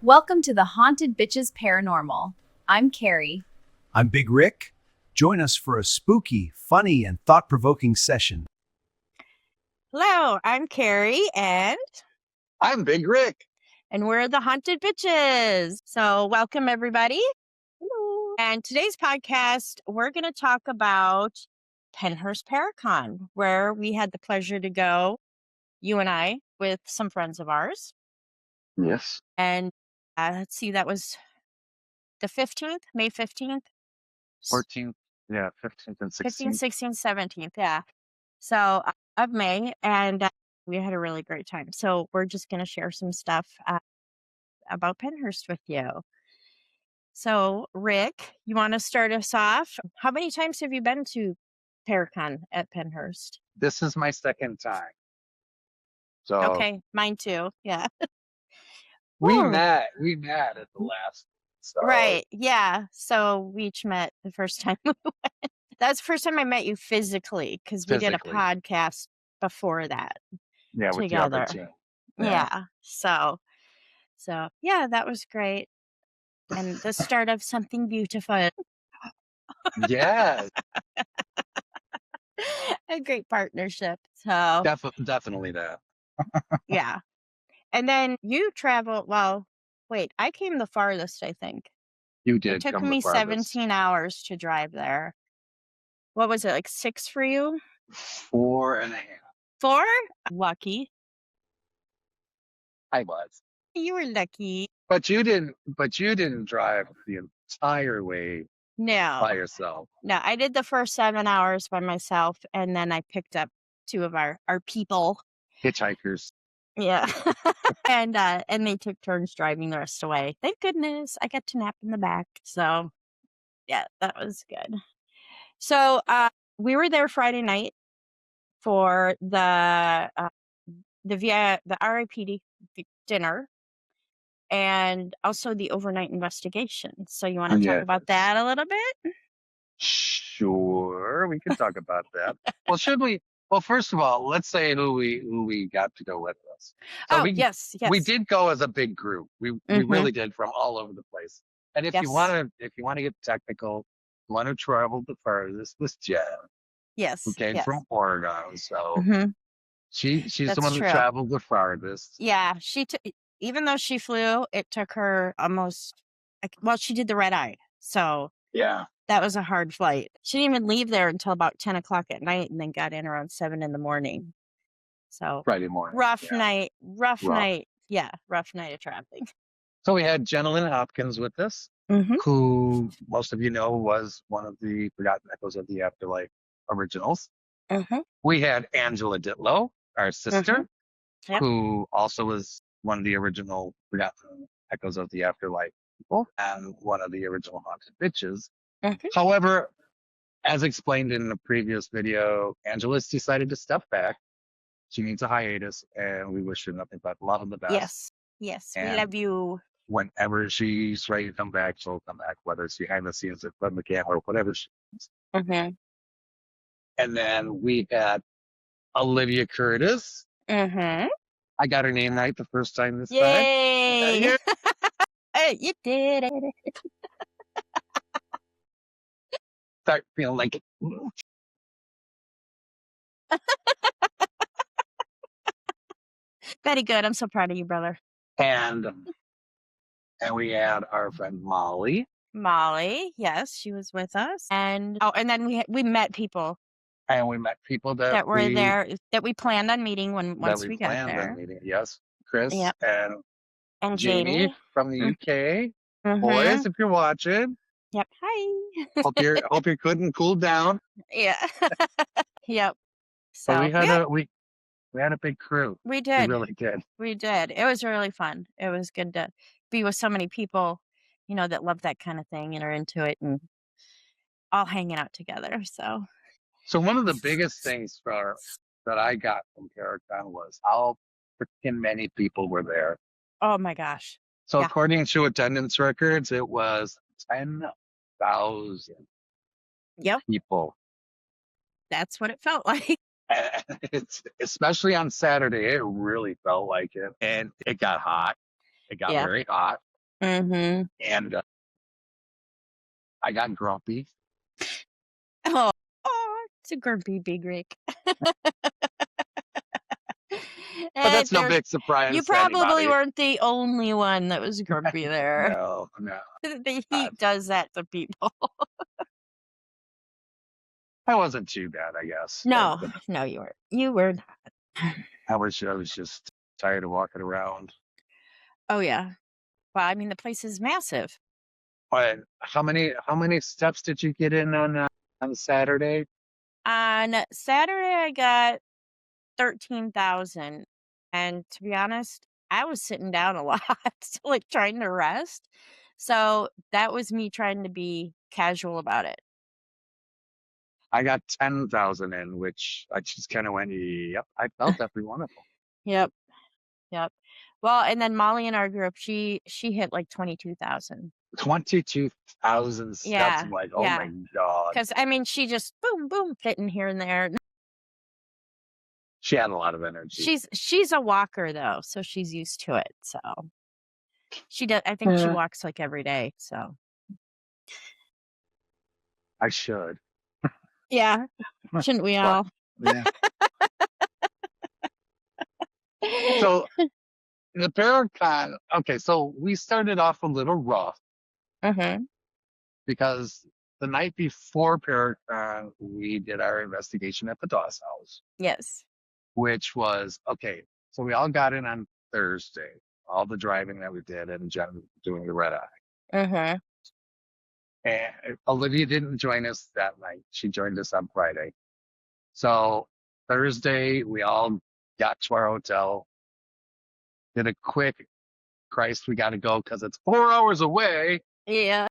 Welcome to the Haunted Bitches Paranormal. I'm Carrie. I'm Big Rick. Join us for a spooky, funny, and thought-provoking session. Hello, I'm Carrie, and I'm Big Rick. we're the Haunted Bitches. So welcome, everybody. Hello. And today's podcast, we're going to talk about Pennhurst Paracon, where we had the pleasure to go, you and I, with some friends of ours. Yes. And let's see, that was the 15th, May 15th, 14th, 15th and 15th, 16th. 16th, 17th, yeah. So of May, and we had a really great time. So we're just going to share some stuff about Pennhurst with you. So, Rick, you want to start us off? How many times have you been to Paracon at Pennhurst? This is my second time. So Okay, mine too. Yeah. we Woo. met at the last. So Right. Yeah. So we each met the first time we went. That's the first time I met you physically because we did a Physically. podcast before that Yeah, with the together. other team. Yeah. So yeah, that was great. And the start of something beautiful. Yeah, A great partnership. So definitely that. yeah. And then you travel. Well, wait, I came the farthest, I think. You It did took come me the farthest. 17 hours to drive there. What was it, like 6 for you? 4.5. 4? Lucky. I was. You were lucky. But you didn't drive the entire way No. by yourself. No, I did the first 7 hours by myself, and then I picked up 2 of our people. Hitchhikers. Yeah. and they took turns driving the rest away. Thank goodness I got to nap in the back. So yeah, that was good. So we were there Friday night for the RIPD dinner and also the overnight investigation. So you want to talk about that a little bit? Sure, we can talk about that. Well, should we? Well, first of all, let's say who we got to go with us. So yes. we did go as a big group. We really did, from all over the place. And if you want to get technical, want to travel the furthest was Jen. Yes. Who came from Oregon. So she's That's the one true. who traveled the farthest. Yeah, even though she flew, it took her almost. Well, she did the red eye, so Yeah. That was a hard flight. She didn't even leave there until about 10 o'clock at night and then got in around 7 in the morning. So Friday morning. rough night. Yeah, rough night of traveling. So we had Jenilyn Hopkins with us, who most of you know was one of the Forgotten Echoes of the Afterlife originals. We had Angela Ditlow, our sister, who also was one of the original Forgotten Echoes of the Afterlife people and one of the original Haunted Bitches. However, as explained in the previous video, Angela's decided to step back. She needs a hiatus, and we wish her nothing but love and the best. Yes, And we love you. whenever she's ready to come back, she'll come back, whether it's behind the scenes, in front of the camera, or whatever she is. And then we had Olivia Curtis. I got her name right the first time this time. Yay! You did it. Start feeling like it. Very good. I'm so proud of you, brother. And we had our friend Molly. Yes, she was with us. And then we met people. And we met people that were there that we planned on meeting once we got there. Yes, Chris and Jamie from the UK. Boys, if you're watching. Yep. Hi. hope you're good and cooled down. Yeah. Yep. So we had a big crew. We did. We really did. We did. It was really fun. It was good to be with so many people, that love that kind of thing and are into it and all hanging out together. So one of the biggest things that I got from Paracon was how freaking many people were there. Oh my gosh. So according to attendance records, it was 10,000 people. That's what it felt like. Especially on Saturday, it really felt like it. And it got hot. It got very hot. Mm-hmm. And I got grumpy. Oh, it's a grumpy big Rick. But that's no There's big surprise You to probably anybody. weren't the only one that was grumpy there. No. The heat does that to people. I wasn't too bad, I guess. No, no, you weren't. You were not. I was just tired of walking around. Oh yeah. Well, I mean, the place is massive. But how many steps did you get in on Saturday? On Saturday, I got 13,000, and to be honest, I was sitting down a lot, like trying to rest. So that was me trying to be casual about it. I got 10,000 in, which I just kind of went, yep, I felt every one of them. Yep. Yep. Well, and then Molly in our group, she hit like 22,000. 22,000 steps. Yeah. I'm like, oh my God. Because I mean, she just boom, boom, hitting here and there. She had a lot of energy. She's a walker though, so she's used to it. So she does. I think she walks like every day. So I should. yeah, shouldn't we all? Yeah. So the Paracon, okay, so we started off a little rough because the night before Paracon, we did our investigation at the Dawes house. Yes. Which was, okay, so we all got in on Thursday, all the driving that we did and Jen doing the red eye. And Olivia didn't join us that night. She joined us on Friday. So Thursday, we all got to our hotel, did a quick, Christ, we got to go because it's 4 hours away. Yeah.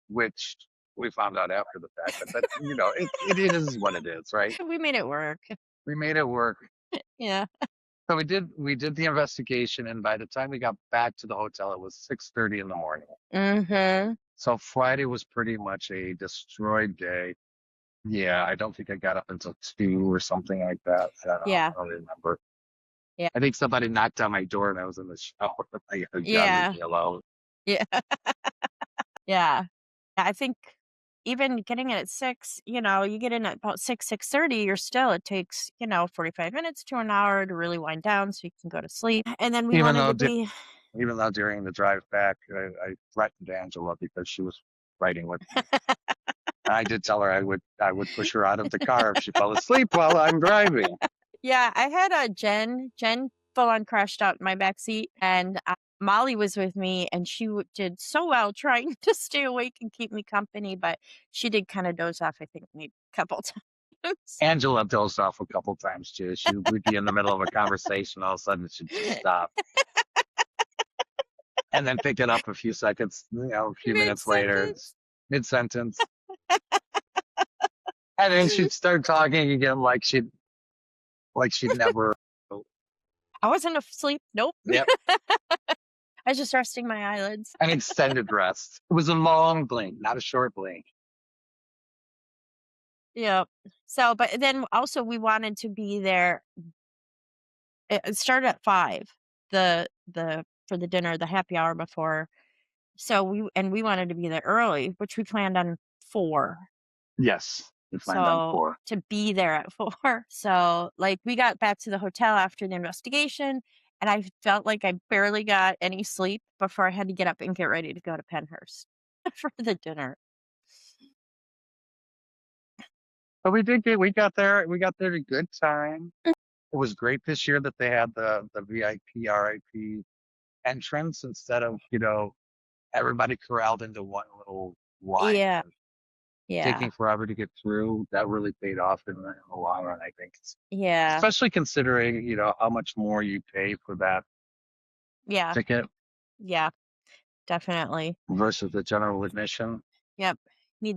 Which we found out after the fact. But you know, it is what it is, right? We made it work. We made it work. Yeah. So we did the investigation, and by the time we got back to the hotel, it was 6:30 in the morning. So Friday was pretty much a destroyed day. Yeah, I don't think I got up until 2 or something like that. I don't know. Yeah. I don't remember. Yeah. I think somebody knocked on my door and I was in the shower. Like, yeah. leave me alone. Yeah. Yeah. I think even getting in at 6, you know, you get in at about 6:30, it takes, 45 minutes to an hour to really wind down so you can go to sleep. And then we Even wanted to be. Even though during the drive back, I threatened Angela because she was fighting with me. I did tell her I would push her out of the car if she fell asleep while I'm driving. Yeah, I had a Jen full on crashed out in my back seat, and Molly was with me, and she did so well trying to stay awake and keep me company, but she did kind of doze off, I think, maybe a couple times. Angela dozed off a couple times too. She would be in the middle of a conversation, all of a sudden she'd just stop. And then pick it up a few seconds, a few minutes later, mid-sentence. And then she'd start talking again like she'd never. I wasn't asleep. Nope. Yep. I was just resting my eyelids. An extended rest. It was a long blink, not a short blink. Yeah. So, but then also we wanted to be there. It started at 5, for the dinner, the happy hour before. So we wanted to be there early, which we planned on 4. Yes. So to be there at 4. So like we got back to the hotel after the investigation, and I felt like I barely got any sleep before I had to get up and get ready to go to Pennhurst for the dinner. But we got there at a good time. It was great this year that they had the VIP RIP entrance instead of, everybody corralled into one little line. Yeah. Yeah. Taking forever to get through. That really paid off in the long run, I think. Yeah. Especially considering, how much more you pay for that ticket. Yeah. Definitely. Versus the general admission. Yep. You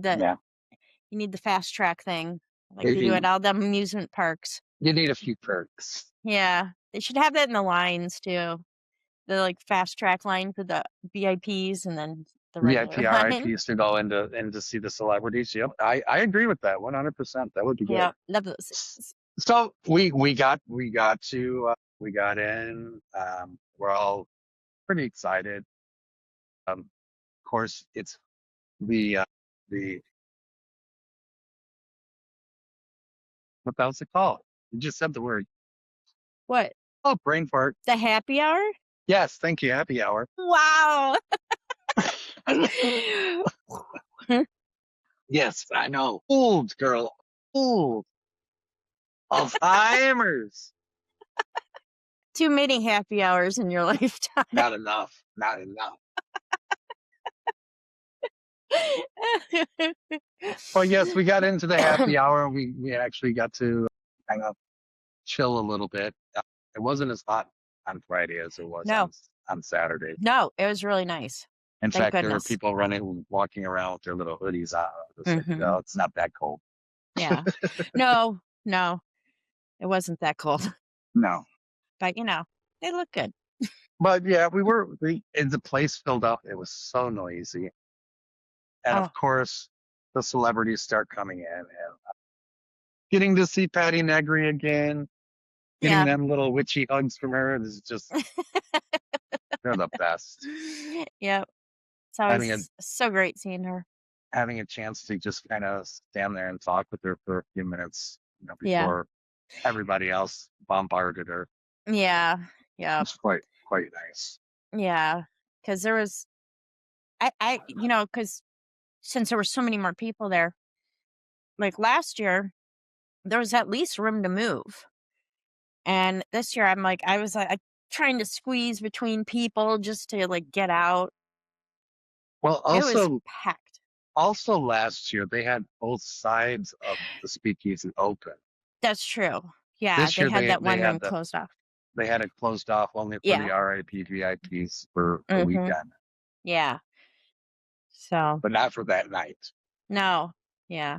need the fast track thing. Like you do at all them amusement parks. You need a few perks. Yeah. They should have that in the lines too. The like fast track line for the VIPs and then the VIP line. RIPs to go in to see the celebrities. Yep. I agree with that 100%. That would be good. Yeah, love those. So we got in. We're all pretty excited. Of course, it's the what was it called? You just said the word. What? Oh, brain fart. The happy hour? Yes, thank you. Happy hour. Wow. Yes, I know. Old girl. Old. Alzheimer's. Too many happy hours in your lifetime. Not enough. Not enough. Well, yes, we got into the happy hour and we actually got to kind of chill a little bit. It wasn't as hot on Friday as it was No. on Saturday. No, it was really nice. In Thank fact, there were goodness. people walking around with their little hoodies on. It's like, Mhm. no, it's not that cold. Yeah. No, it wasn't that cold. No. But, they look good. But yeah, the place filled up. It was so noisy. And Oh. of course, the celebrities start coming in and getting to see Patty Negri again, getting them little witchy hugs from her. Is just, they're the best. Yep. It's always so great seeing her. Having a chance to just kind of stand there and talk with her for a few minutes, before everybody else bombarded her. Yeah. Yeah. It's quite nice. Yeah. Because there was, because since there were so many more people there, like last year, there was at least room to move. And this year, I was trying to squeeze between people just to like get out. Well, It was packed. Also last year, they had both sides of the speakeasy open. That's true. Yeah, this year, they had that one room closed off. They had it closed off only for the RIP VIPs for the weekend. Yeah. So. But not for that night. No. Yeah.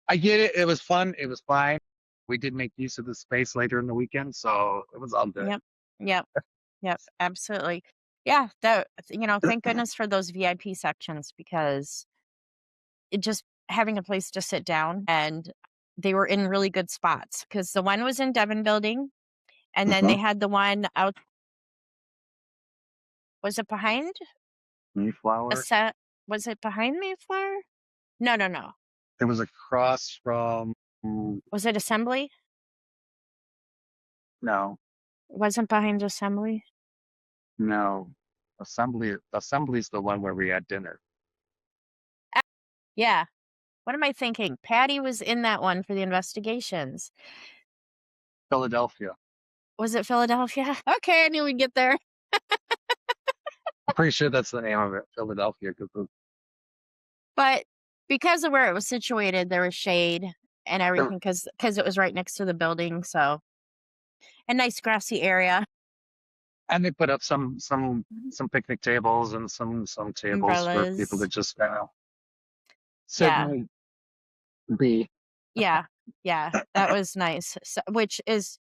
I get it. It was fun. It was fine. We did make use of the space later in the weekend, so it was all good. Yep. Absolutely. Yeah. Thank goodness for those VIP sections, because it just having a place to sit down, and they were in really good spots, because the one was in Devon Building, and then they had the one out. Was it behind Mayflower? Was it behind Mayflower? No. It was across from. Was it Assembly? No. It wasn't behind Assembly? No. Assembly's the one where we had dinner. Yeah. What am I thinking? Patty was in that one for the investigations. Philadelphia. Was it Philadelphia? Okay, I knew we'd get there. I'm pretty sure that's the name of it, Philadelphia. But because of where it was situated, there was shade and everything, because it was right next to the building. So a nice grassy area. And they put up some picnic tables and some tables Umbrellas. for people to just kind of sit and be. Yeah, that was nice. So, which is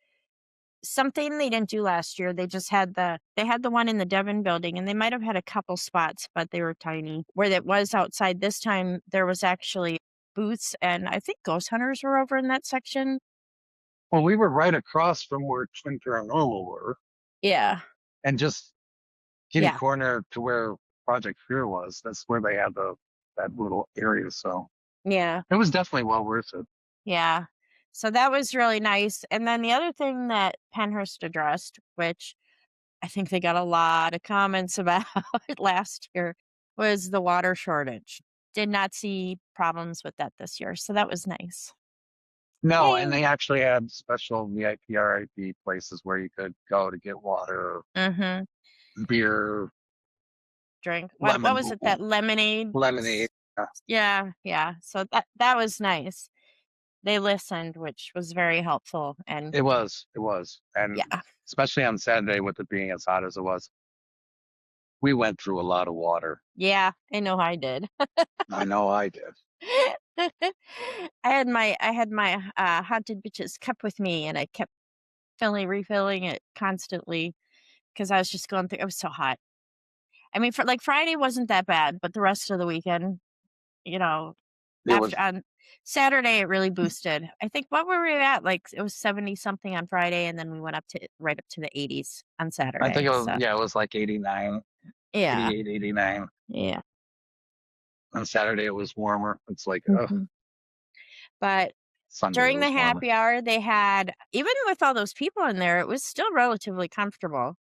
something they didn't do last year. They just had the one in the Devon Building, and they might have had a couple spots, but they were tiny. Where it was outside this time, there was actually booths, and I think ghost hunters were over in that section. Well, we were right across from where Twin Paranormal were. Yeah. And just kitty corner to where Project Fear was. That's where they had that little area. So yeah, it was definitely well worth it. Yeah. So that was really nice. And then the other thing that Pennhurst addressed, which I think they got a lot of comments about last year, was the water shortage. Did not see problems with that this year. So that was nice. No, and they actually had special VIP RIP places where you could go to get water, beer, drink. What was it? That lemonade? Lemonade. Yeah. So that was nice. They listened, which was very helpful. And it was. And especially on Saturday, with it being as hot as it was, we went through a lot of water. Yeah, I know I did. I know I did. I had my Haunted Bitches cup with me, and I kept refilling it constantly, because I was just going through. It was so hot. I mean, for Friday wasn't that bad, but the rest of the weekend, on Saturday it really boosted. I think, what were we at? It was 70 something on Friday, and then we went right up to the 80s on Saturday. I think it was it was like 89. Yeah. 88, 89. Yeah. On Saturday, it was warmer. It's like, oh, But Sunday it during the was warmer. happy hour, they had, even with all those people in there, it was still relatively comfortable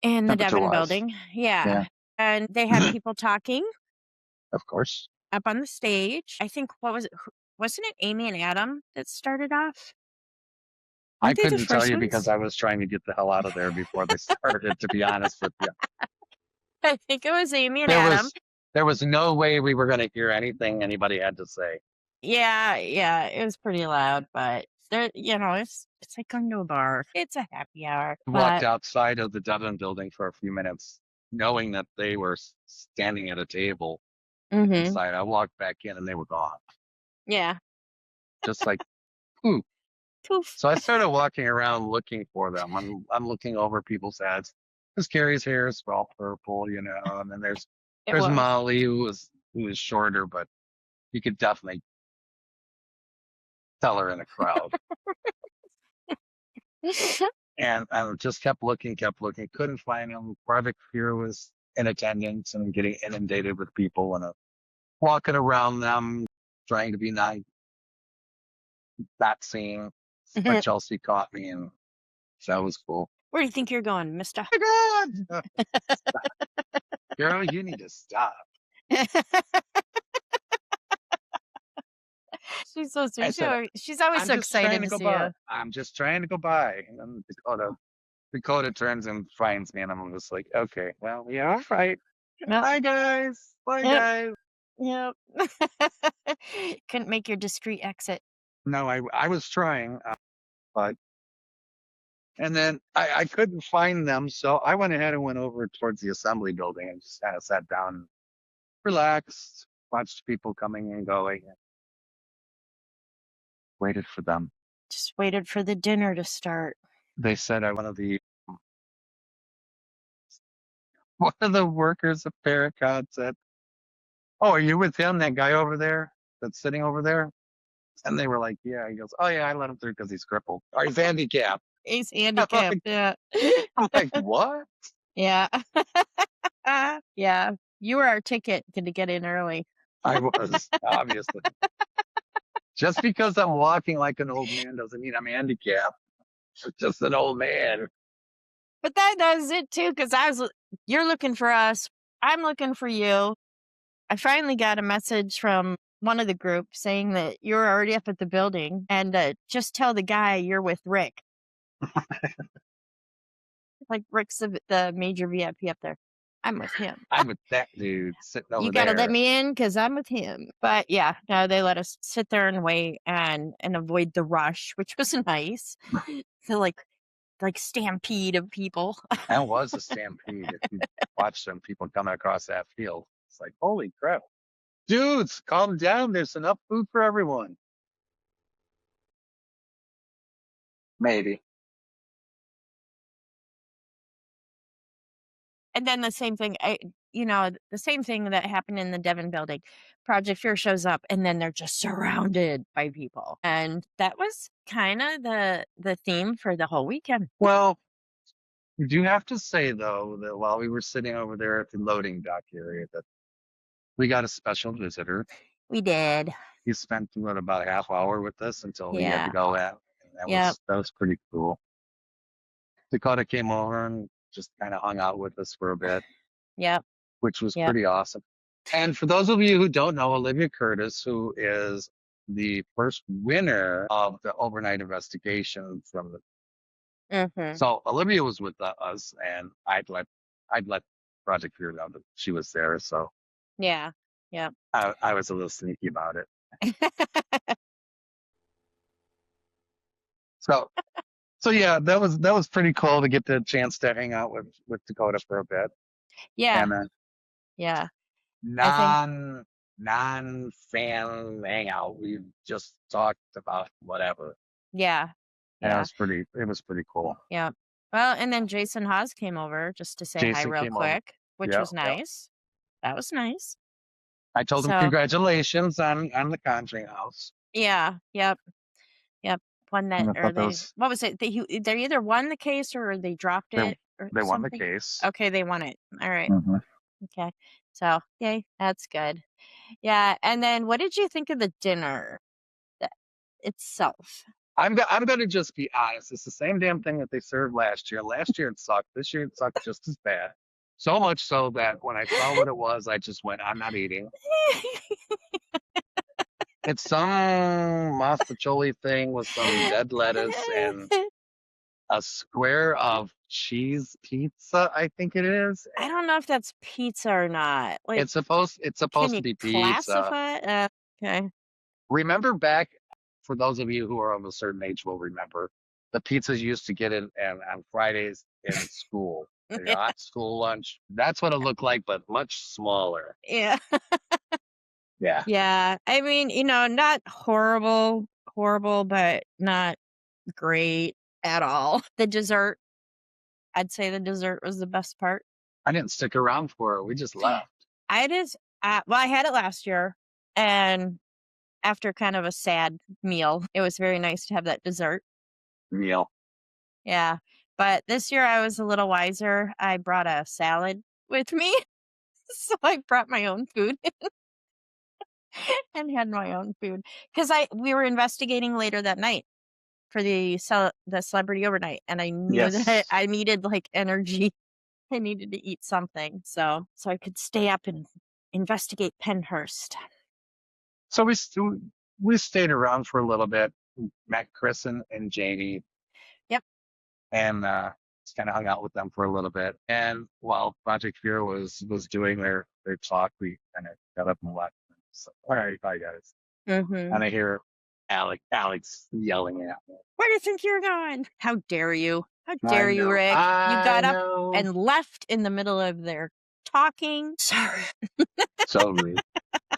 in the Devon Temperature-wise. building. Yeah. Yeah. And they had people talking Of course. up on the stage. I think, what was it? Wasn't it Amy and Adam that started off? I Aren't they the couldn't tell first you ones? because I was trying to get the hell out of there before they started, to be honest with you. I think it was Amy and Adam. There was no way we were going to hear anything anybody had to say. Yeah, it was pretty loud, but there, it's like going to a bar. It's a happy hour. I walked outside of the Devon building for a few minutes, knowing that they were standing at a table inside. I walked back in and they were gone. Yeah. Just like, poof. Poof. So I started walking around looking for them. I'm looking over people's heads. Because Carrie's hair is all purple, and then there's Molly who was shorter, but you could definitely tell her in the crowd. And I just kept looking, couldn't find him. Project Fear was in attendance and getting inundated with people and walking around them, trying to be nice, not seeing. But Chelsea caught me, and so that was cool. Where do you think you're going, mister? Oh my God! Girl, you need to stop. She's so sweet. She's always so excited to see you. I'm just trying to go by. And then Dakota turns and finds me, and I'm just like, okay, well, yeah, all right. Yep. Bye, guys. Bye, guys. Yep. Couldn't make your discreet exit. No, I was trying, but and then I couldn't find them, so I went ahead and went over towards the assembly building and just kind of sat down, relaxed, watched people coming and going, and waited for them. Just waited for the dinner to start. They said one of the workers of Paracon said, "Oh, are you with him? That guy over there that's sitting over there?" And they were like, "Yeah." He goes, "Oh yeah, I let him through because he's crippled or he's handicapped." He's handicapped. Yeah. I'm like, what? Yeah. Yeah. You were our ticket to get in early. I was, obviously. Just because I'm walking like an old man doesn't mean I'm handicapped. I'm just an old man. But that does it too, because you're looking for us. I'm looking for you. I finally got a message from one of the group saying that you're already up at the building, and just tell the guy you're with Rick. Like Rick's the major VIP up there. I'm with him. I'm with that dude sitting over there. You gotta let me in because I'm with him. But yeah, no, they let us sit there and wait and avoid the rush, which was nice. So like stampede of people. That was a stampede. If you watch some people coming across that field, it's like, holy crap. Dudes, calm down. There's enough food for everyone. Maybe. And then the same thing, the same thing that happened in the Devon building. Project Fear shows up, and then they're just surrounded by people. And that was kind of the theme for the whole weekend. Well, you do have to say, though, that while we were sitting over there at the loading dock area, that we got a special visitor. We did. He spent about a half hour with us until we had to go out. And that was pretty cool. Dakota came over and just kind of hung out with us for a bit. Yep. Which was pretty awesome. And for those of you who don't know, Olivia Curtis, who is the first winner of the overnight investigation from the So Olivia was with us, and I'd let Project Fear know that she was there. So yeah. I was a little sneaky about it. So yeah, that was pretty cool to get the chance to hang out with Dakota for a bit. Yeah. And yeah. Non-fan hangout. We just talked about whatever. Yeah. And it was pretty cool. Yeah. Well, and then Jason Haas came over just to say hi real quick, which was nice. That was nice. I told him congratulations on the Conjuring House. Yeah. Yep. won that, And I or thought that they, was what was it? They either won the case or they dropped they it or they won the something. case. Okay, they won it. All right. Mhm. Okay. So, yay, that's good. Yeah. And then what did you think of the dinner itself? I'm going to just be honest. It's the same damn thing that they served last year. Last year it sucked. This year it sucked just as bad. So much so that when I saw what it was, I just went, I'm not eating. It's some mostaccioli thing with some dead lettuce and a square of cheese pizza, I think it is. I don't know if that's pizza or not. Like, It's supposed can to you be pizza. classify it? Okay. Remember back, for those of you who are of a certain age will remember, the pizzas you used to get in and on Fridays in school. In your hot school lunch. That's what it looked like, but much smaller. Yeah. Yeah. Yeah. I mean, not horrible, but not great at all. The dessert, I'd say the dessert was the best part. I didn't stick around for it. We just left. Well, I had it last year, and after kind of a sad meal, it was very nice to have that dessert. Meal. Yeah. But this year I was a little wiser. I brought a salad with me. So I brought my own food and had my own food because we were investigating later that night for the celebrity overnight, and I knew that I needed like energy. I needed to eat something, so I could stay up and investigate Pennhurst. So we stayed around for a little bit. Met Chris and Janie. Yep. And just kind of hung out with them for a little bit. And while Project Fear was doing their talk, we kind of got up and left. So, all right, bye guys. Mm-hmm. And I hear Alex yelling at me. Where do you think you're going? How dare you? How dare you, Rick? You got up and left in the middle of their talking. Sorry. So rude.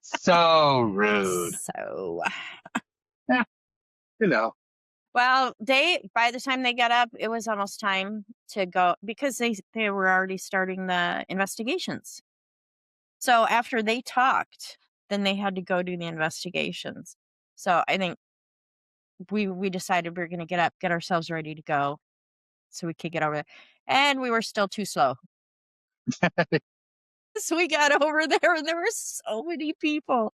So rude. So, yeah, Well, by the time they got up, it was almost time to go because they were already starting the investigations. So after they talked, then they had to go do the investigations. So I think we decided we were going to get up, get ourselves ready to go so we could get over there. And we were still too slow. So we got over there and there were so many people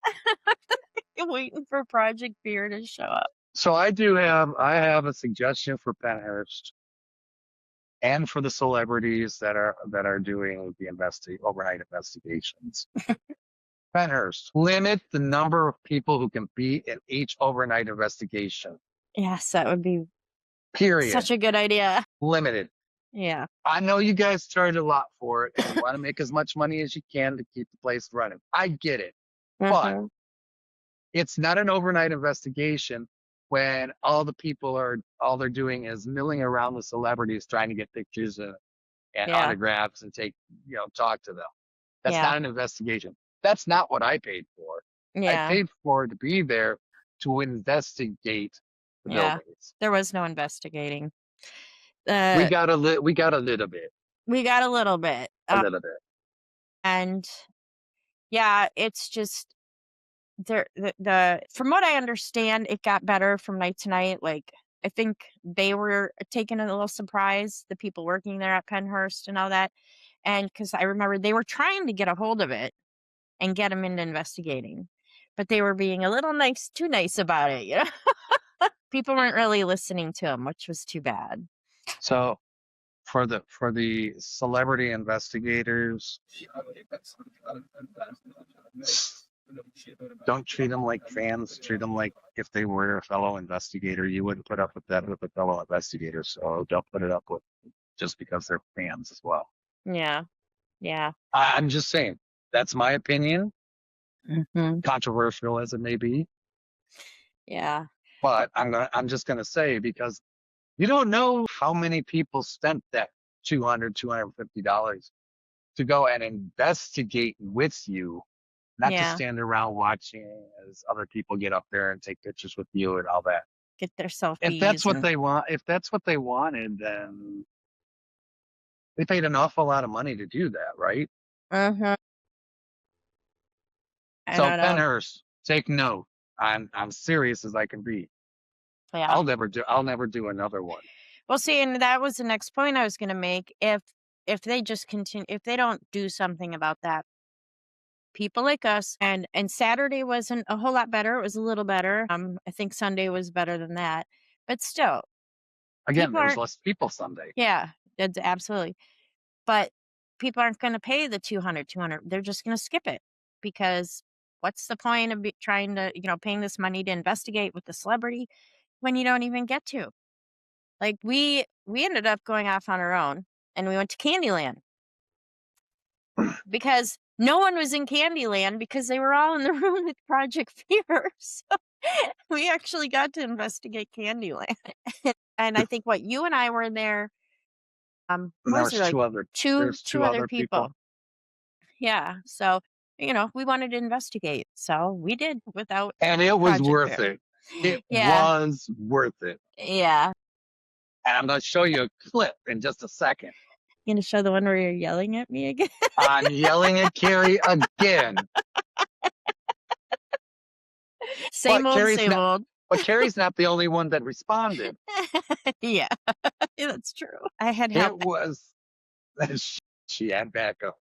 waiting for Project Fear to show up. So I have a suggestion for Pennhurst and for the celebrities that are doing the overnight investigations. Pennhurst, limit the number of people who can be in each overnight investigation. Yes, that would be period. Such a good idea. Limited. Yeah. I know you guys charge a lot for it and you want to make as much money as you can to keep the place running. I get it. But it's not an overnight investigation when all they're doing is milling around the celebrities trying to get pictures and autographs and talk to them. That's not an investigation. That's not what I paid for. Yeah. I paid for to be there to investigate the buildings. There was no investigating. We got a little bit. We got a little bit. A little bit. And yeah, it's just the from what I understand, it got better from night to night. Like I think they were taken a little surprise, the people working there at Pennhurst and all that. And because I remember they were trying to get a hold of it and get them into investigating, but they were being a little too nice about it. People weren't really listening to them, which was too bad. So for the celebrity investigators, don't treat them like fans. Treat them like if they were a fellow investigator. You wouldn't put up with that with a fellow investigator. So don't put it up with just because they're fans as well. Yeah. Yeah. I'm just saying. That's my opinion. Mm-hmm. Controversial as it may be. Yeah. But I'm just gonna say, because you don't know how many people spent that $250 to go and investigate with you, not to stand around watching as other people get up there and take pictures with you and all that. Get their selfies. If that's what they wanted, then they paid an awful lot of money to do that, right? Mm-hmm. So Pennhurst, take note. I'm serious as I can be. Yeah. I'll never do another one. Well, see, and that was the next point I was going to make. If they just continue, if they don't do something about that, people like us, and Saturday wasn't a whole lot better. It was a little better. I think Sunday was better than that, but still, Again, there was less people Sunday. Yeah, that's absolutely. But people aren't going to pay the 200. They're just going to skip it, because what's the point of trying to, paying this money to investigate with the celebrity when you don't even get to? Like, we ended up going off on our own, and we went to Candyland because no one was in Candyland because they were all in the room with Project Fear. So we actually got to investigate Candyland. And I think you and I were in there. And there was two other people. Yeah. So, we wanted to investigate. So we did without. And it was worth it. It was worth it. Yeah. And I'm going to show you a clip in just a second. You going to show the one where you're yelling at me again? I'm yelling at Carrie again. Same old. But Carrie's not the only one that responded. Yeah, that's true. I had help. It was, she had backup.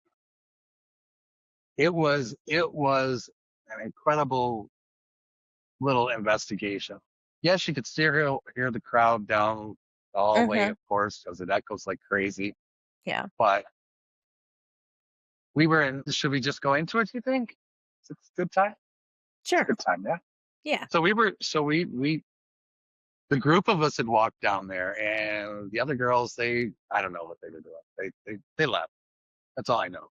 It was an incredible little investigation. Yes, you could still hear the crowd down the hallway, of course, because it echoes like crazy. Yeah. But we were in, should we just go into it, you think? It's a good time? Sure. Good time, yeah. Yeah. So the group of us had walked down there, and the other girls, I don't know what they were doing. They left. That's all I know.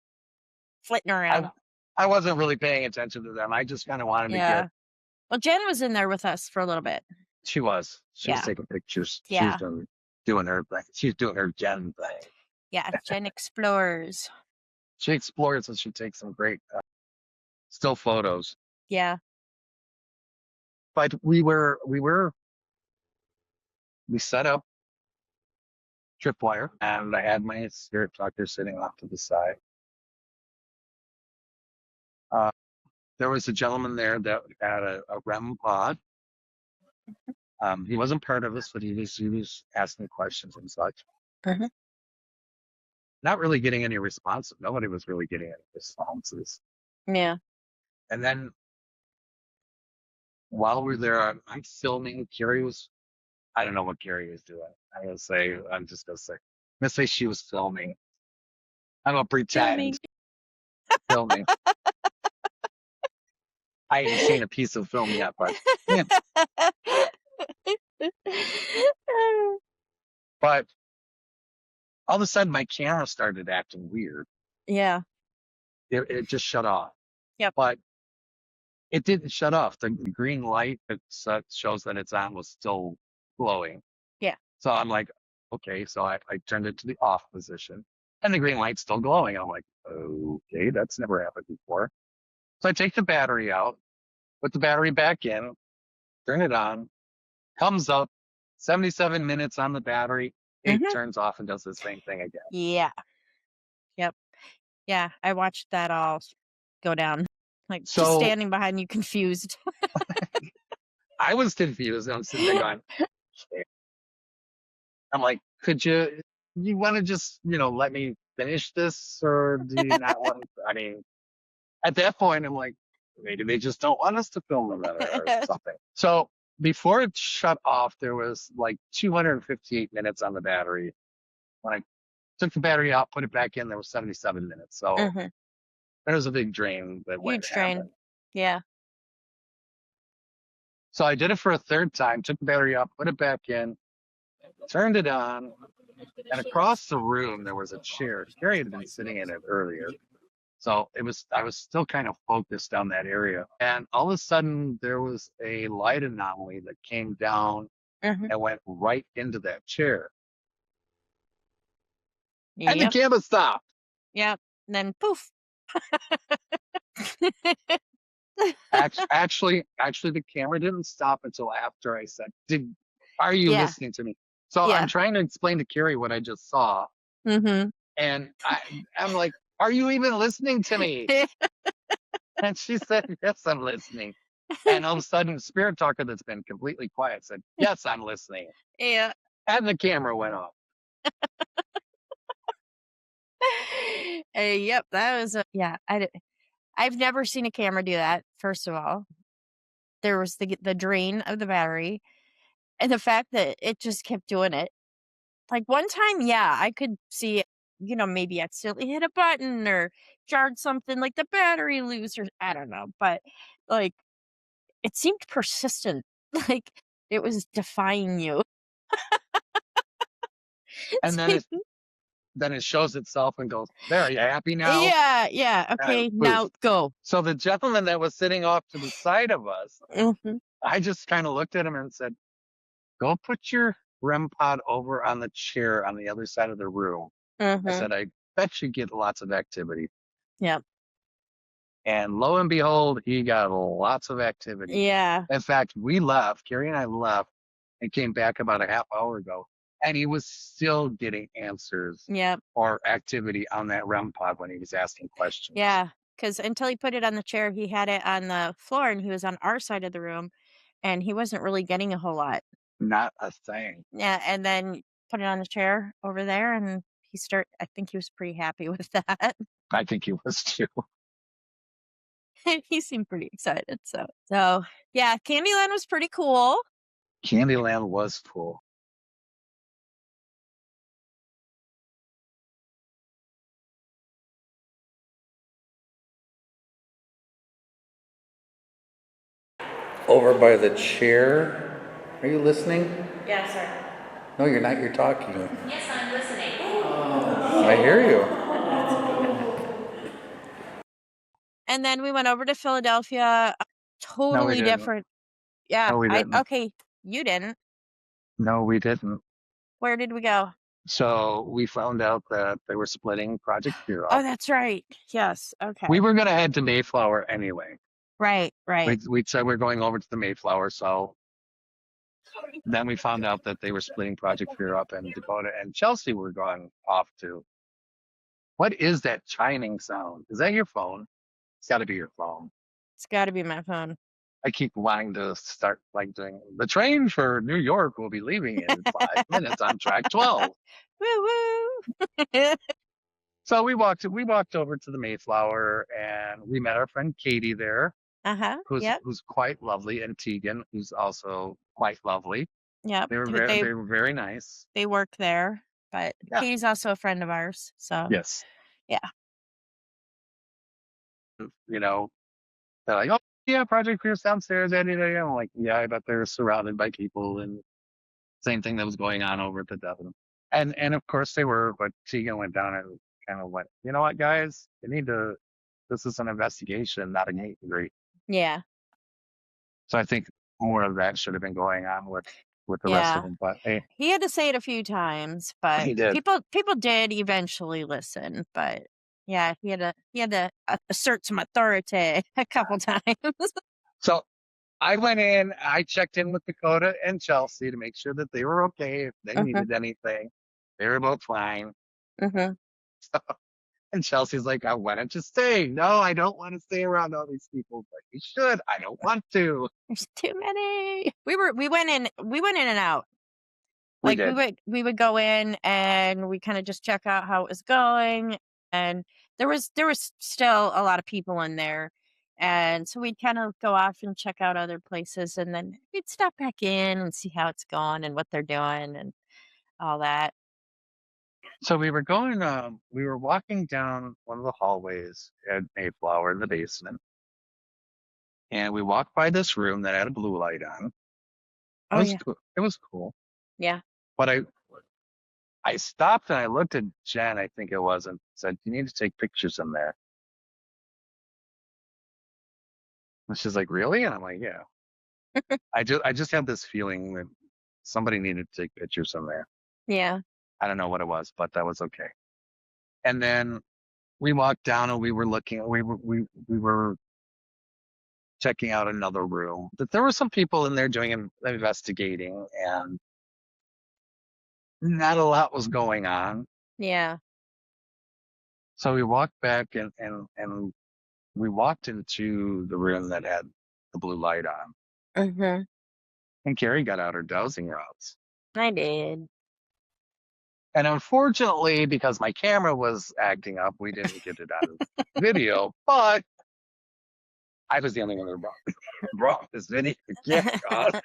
Flitting around. I wasn't really paying attention to them. I just kind of wanted to get. Well, Jen was in there with us for a little bit. She was. She was taking pictures. Yeah. She was doing her thing. She's doing her Jen thing. Yeah, Jen explores. She explores, and she takes some great still photos. Yeah. But we set up tripwire, and I had my spirit doctor sitting off to the side. There was a gentleman there that had a REM pod. He wasn't part of us, but he was asking questions and such. Mm-hmm. Not really getting any responses. Nobody was really getting any responses. Yeah. And then while we were there, I'm filming. I don't know what Carrie was doing. I'm just going to say she was filming. I'm going to pretend. Filming. I haven't seen a piece of film yet, but yeah. But all of a sudden, my camera started acting weird. Yeah. It just shut off. Yep. But it didn't shut off. The green light that shows that it's on was still glowing. Yeah. So I'm like, okay. So I turned it to the off position, and the green light's still glowing. I'm like, okay, that's never happened before. So I take the battery out, put the battery back in, turn it on, comes up, 77 minutes on the battery, it turns off and does the same thing again. Yeah. Yep. Yeah, I watched that all go down. Like, just standing behind you, confused. I was confused. I'm sitting there going, okay. I'm like, could you want to just, let me finish this, or do you not want to? I mean, at that point, I'm like, maybe they just don't want us to film them or something. So before it shut off, there was like 258 minutes on the battery. When I took the battery out, put it back in, there was 77 minutes. So there was a big drain that went. Huge drain. Yeah. So I did it for a third time, took the battery out, put it back in, turned it on, and across the room there was a chair. Carrie had been sitting in it earlier. So I was still kind of focused on that area. And all of a sudden there was a light anomaly that came down and went right into that chair. Yep. And the camera stopped. Yep. And then poof. Actually, the camera didn't stop until after I said, are you listening to me? So I'm trying to explain to Carrie what I just saw. And I'm like, are you even listening to me? And she said, yes, I'm listening. And all of a sudden, Spirit Talker that's been completely quiet said, "Yes, I'm listening." Yeah. And the camera went off. Yep, that was yeah. I've never seen a camera do that. First of all, there was the drain of the battery, and the fact that it just kept doing it. Like one time, yeah, I could see it, maybe accidentally hit a button or jarred something like the battery loose or I don't know, but like it seemed persistent, like it was defying you. And then it shows itself and goes, "There, are you happy now?" Yeah. And Okay, poof. now go. So the gentleman that was sitting off to the side of us, Hmm. I just kind of looked at him and said, "Go put your REM pod over on the chair on the other side of the room." I Hmm. said, "I bet you get lots of activity." Yep. And lo and behold, he got lots of activity. Yeah. In fact, Carrie and I left and came back about a half hour ago, and he was still getting answers Yep. or activity on that REM pod when he was asking questions. Yeah. Because until he put it on the chair, he had it on the floor and he was on our side of the room and he wasn't really getting a whole lot. Not a thing. Yeah. And then put it on the chair over there and I think he was pretty happy with that. I think he was too. He seemed pretty excited. So yeah, Candyland was pretty cool. Candyland was cool. Over by the chair. Are you listening? Yeah, sir. No, you're not. You're talking. Yes, I'm listening. I hear you. And then we went over to Philadelphia. Totally didn't. different. Yeah. No, we didn't. Okay. You didn't. No, we didn't. Where did we go? So we found out that they were splitting Project Hero. Oh, that's right. Yes. Okay. We were going to head to Mayflower anyway. Right. We said we are going over to the Mayflower. So then we found out that they were splitting Project Fear up, and Dakota and Chelsea were going off to. What is that chiming sound? Is that your phone? It's got to be your phone. It's got to be my phone. I keep wanting to start doing the train for New York will be leaving in 5 minutes on track 12. Woo woo. So we walked over to the Mayflower and we met our friend Katie there. Who's quite lovely, and Tegan, who's also quite lovely. Yeah. They were very nice. They work there, but Katie's also a friend of ours. So yes. Yeah. They're like, "Oh yeah, Project Fear's downstairs." I'm like, "Yeah, I bet they're surrounded by people," and same thing that was going on over at the Devon. And of course they were, but Tegan went down and kind of went, "You know what, guys? This is an investigation, not a meet and greet." Yeah. So I think more of that should have been going on with the rest of them. But hey, he had to say it a few times, but he did. People did eventually listen. But yeah, he had to assert some authority a couple times. So I went in, I checked in with Dakota and Chelsea to make sure that they were okay if they needed anything. They were both fine. Mm-hmm. So, and Chelsea's like, "Why don't you stay?" "No, I don't want to stay around all these people." But you should. "I don't want to." There's too many. We went in and out. We did. We would go in and we kind of just check out how it was going. And there was still a lot of people in there. And so we'd kind of go off and check out other places and then we'd stop back in and see how it's going and what they're doing and all that. So we were walking down one of the hallways at Mayflower in the basement. And we walked by this room that had a blue light on. It was cool. Yeah. But I stopped and I looked at Jen, I think it was, and said, "You need to take pictures in there." And she's like, "Really?" And I'm like, "Yeah." I just had this feeling that somebody needed to take pictures in there. Yeah. I don't know what it was, but that was okay. And then we walked down and we were looking. We were checking out another room. That there were some people in there doing investigating, and not a lot was going on. Yeah. So we walked back and we walked into the room that had the blue light on. Mm-hmm. And Carrie got out her dowsing rods. I did. And unfortunately, because my camera was acting up, we didn't get it on video, but I was the only one that brought this video. Yeah, God.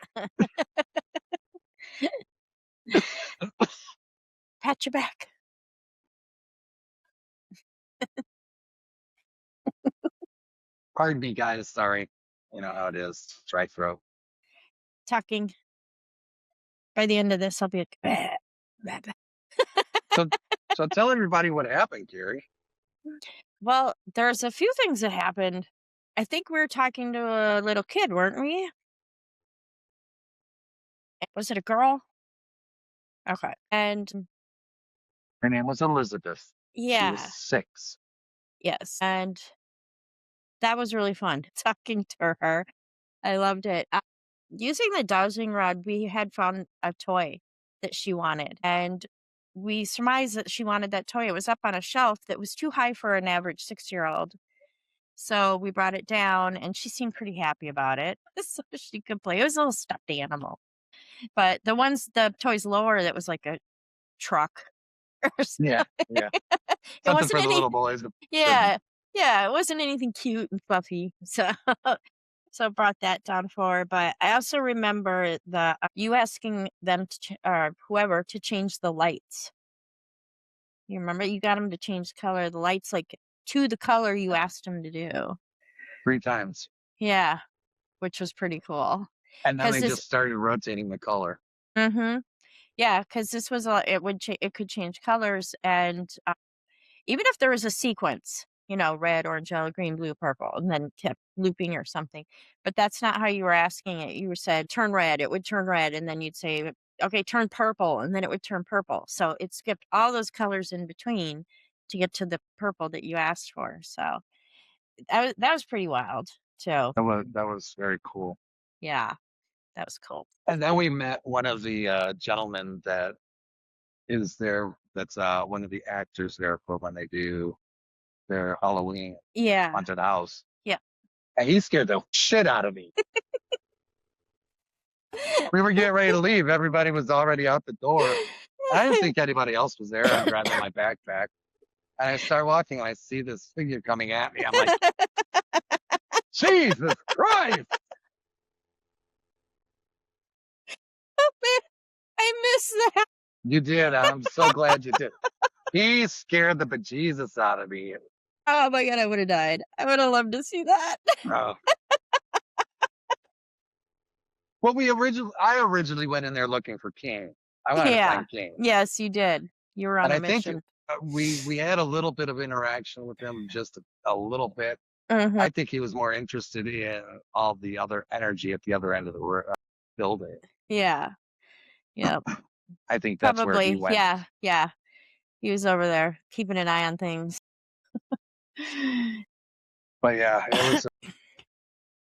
Pat your back. Pardon me, guys. Sorry. You know how it is. Dry throat. Talking. By the end of this, I'll be like, "Bah, bah, bah." So tell everybody what happened, Carrie. Well, there's a few things that happened. I think we were talking to a little kid, weren't we? Was it a girl? Okay. And Her name was Elizabeth. She was yeah, 6. yes. And that was really fun talking to her. I loved it. Using the dowsing rod, we had found a toy that she wanted. And we surmised that she wanted that toy. It was up on a shelf that was too high for an average 6-year-old. So we brought it down and she seemed pretty happy about it. So she could play. It was a little stuffed animal. But the toys lower, that was like a truck or Yeah, something. yeah. It Something wasn't for the any, little boys. yeah, yeah, it wasn't anything cute and fluffy. So so brought that down for her. But I also remember you asking them to whoever to change the lights. You remember you got them to change the color of the lights, like to the color you asked them to do. 3 times. Yeah, which was pretty cool. And then 'Cause they this, just started rotating the color. mm-hmm. Yeah, because this was it could change colors, and even if there was a sequence, red, orange, yellow, green, blue, purple, and then kept looping or something. But that's not how you were asking it. You were said turn red, it would turn red, and then you'd say, okay, turn purple, and then it would turn purple. So it skipped all those colors in between to get to the purple that you asked for. So that was pretty wild too. That was very cool. Yeah, that was cool. And then we met one of the gentlemen that is there. That's one of the actors there for when they do their Halloween Yeah. haunted house. Yeah. And he scared the shit out of me. We were getting ready to leave. Everybody was already out the door. I didn't think anybody else was there. I'm grabbing my backpack. And I start walking and I see this figure coming at me. I'm like, Jesus Christ. Oh, man, I missed that. You did. I'm so glad you did. He scared the bejesus out of me. Oh my God, I would have died. I would have loved to see that. Well, I originally went in there looking for King. I wanted to find King. Yes, you did. You were on And a I think mission. we had a little bit of interaction with him, just a little bit. Mhm. I think he was more interested in all the other energy at the other end of the building. Yeah. Yeah. I think that's where he Probably. went. Yeah. Yeah. He was over there keeping an eye on things. But yeah,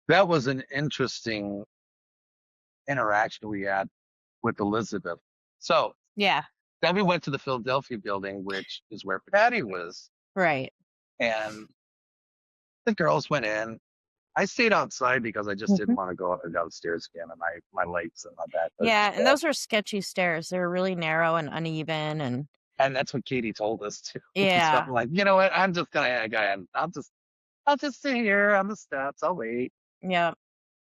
that was an interesting interaction we had with Elizabeth. So Yeah. then we went to the Philadelphia building, which is where Patty was. Right. And the girls went in. I stayed outside because I just didn't want to go up and downstairs again, and my legs and my back. Yeah, and those were sketchy stairs. They were really narrow and uneven, and that's what Katie told us too. yeah. So I'm like, you know what? I'm just gonna hang on. I'll just sit here on the steps. I'll wait. Yep.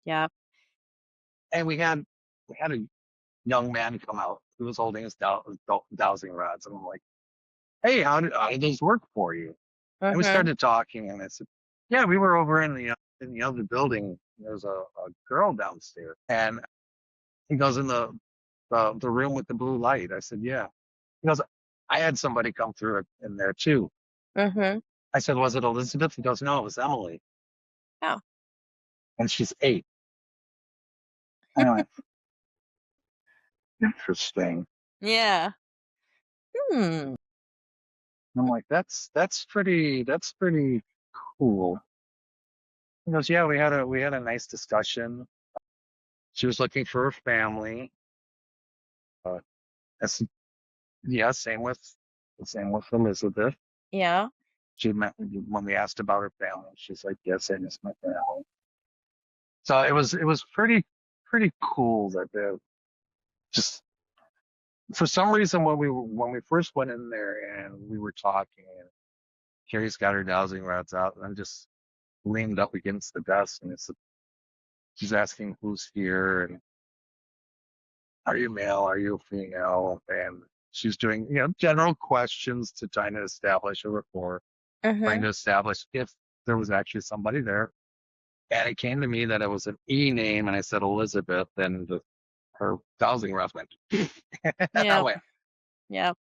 Yep. And we had a young man come out who was holding his dowsing rods, and I'm like, hey, how did those work for you? And we started talking, and I said, yeah, we were over in the other building. There's a girl downstairs, and he goes in the room with the blue light. I said, yeah. He goes, I had somebody come through it in there too. Mhm. I said, was it Elizabeth? He goes, no, it was Emily. Oh. And she's 8. I went, interesting. Yeah. Hmm. I'm like, that's pretty cool. He goes, yeah, we had a nice discussion. She was looking for a family. I said, yeah, same with Elizabeth. Yeah. She met when we asked about her family. She's like, yes, I miss my family. So it was pretty cool that they just for some reason when we first went in there and we were talking and Carrie's got her dowsing rods out and I just leaned up against the desk and she's asking who's here and are you male, are you female, and she's doing general questions to trying to establish a rapport, trying to establish if there was actually somebody there. And it came to me that it was an E name, and I said Elizabeth, and her dowsing rod went. And I Yep. went, Yep.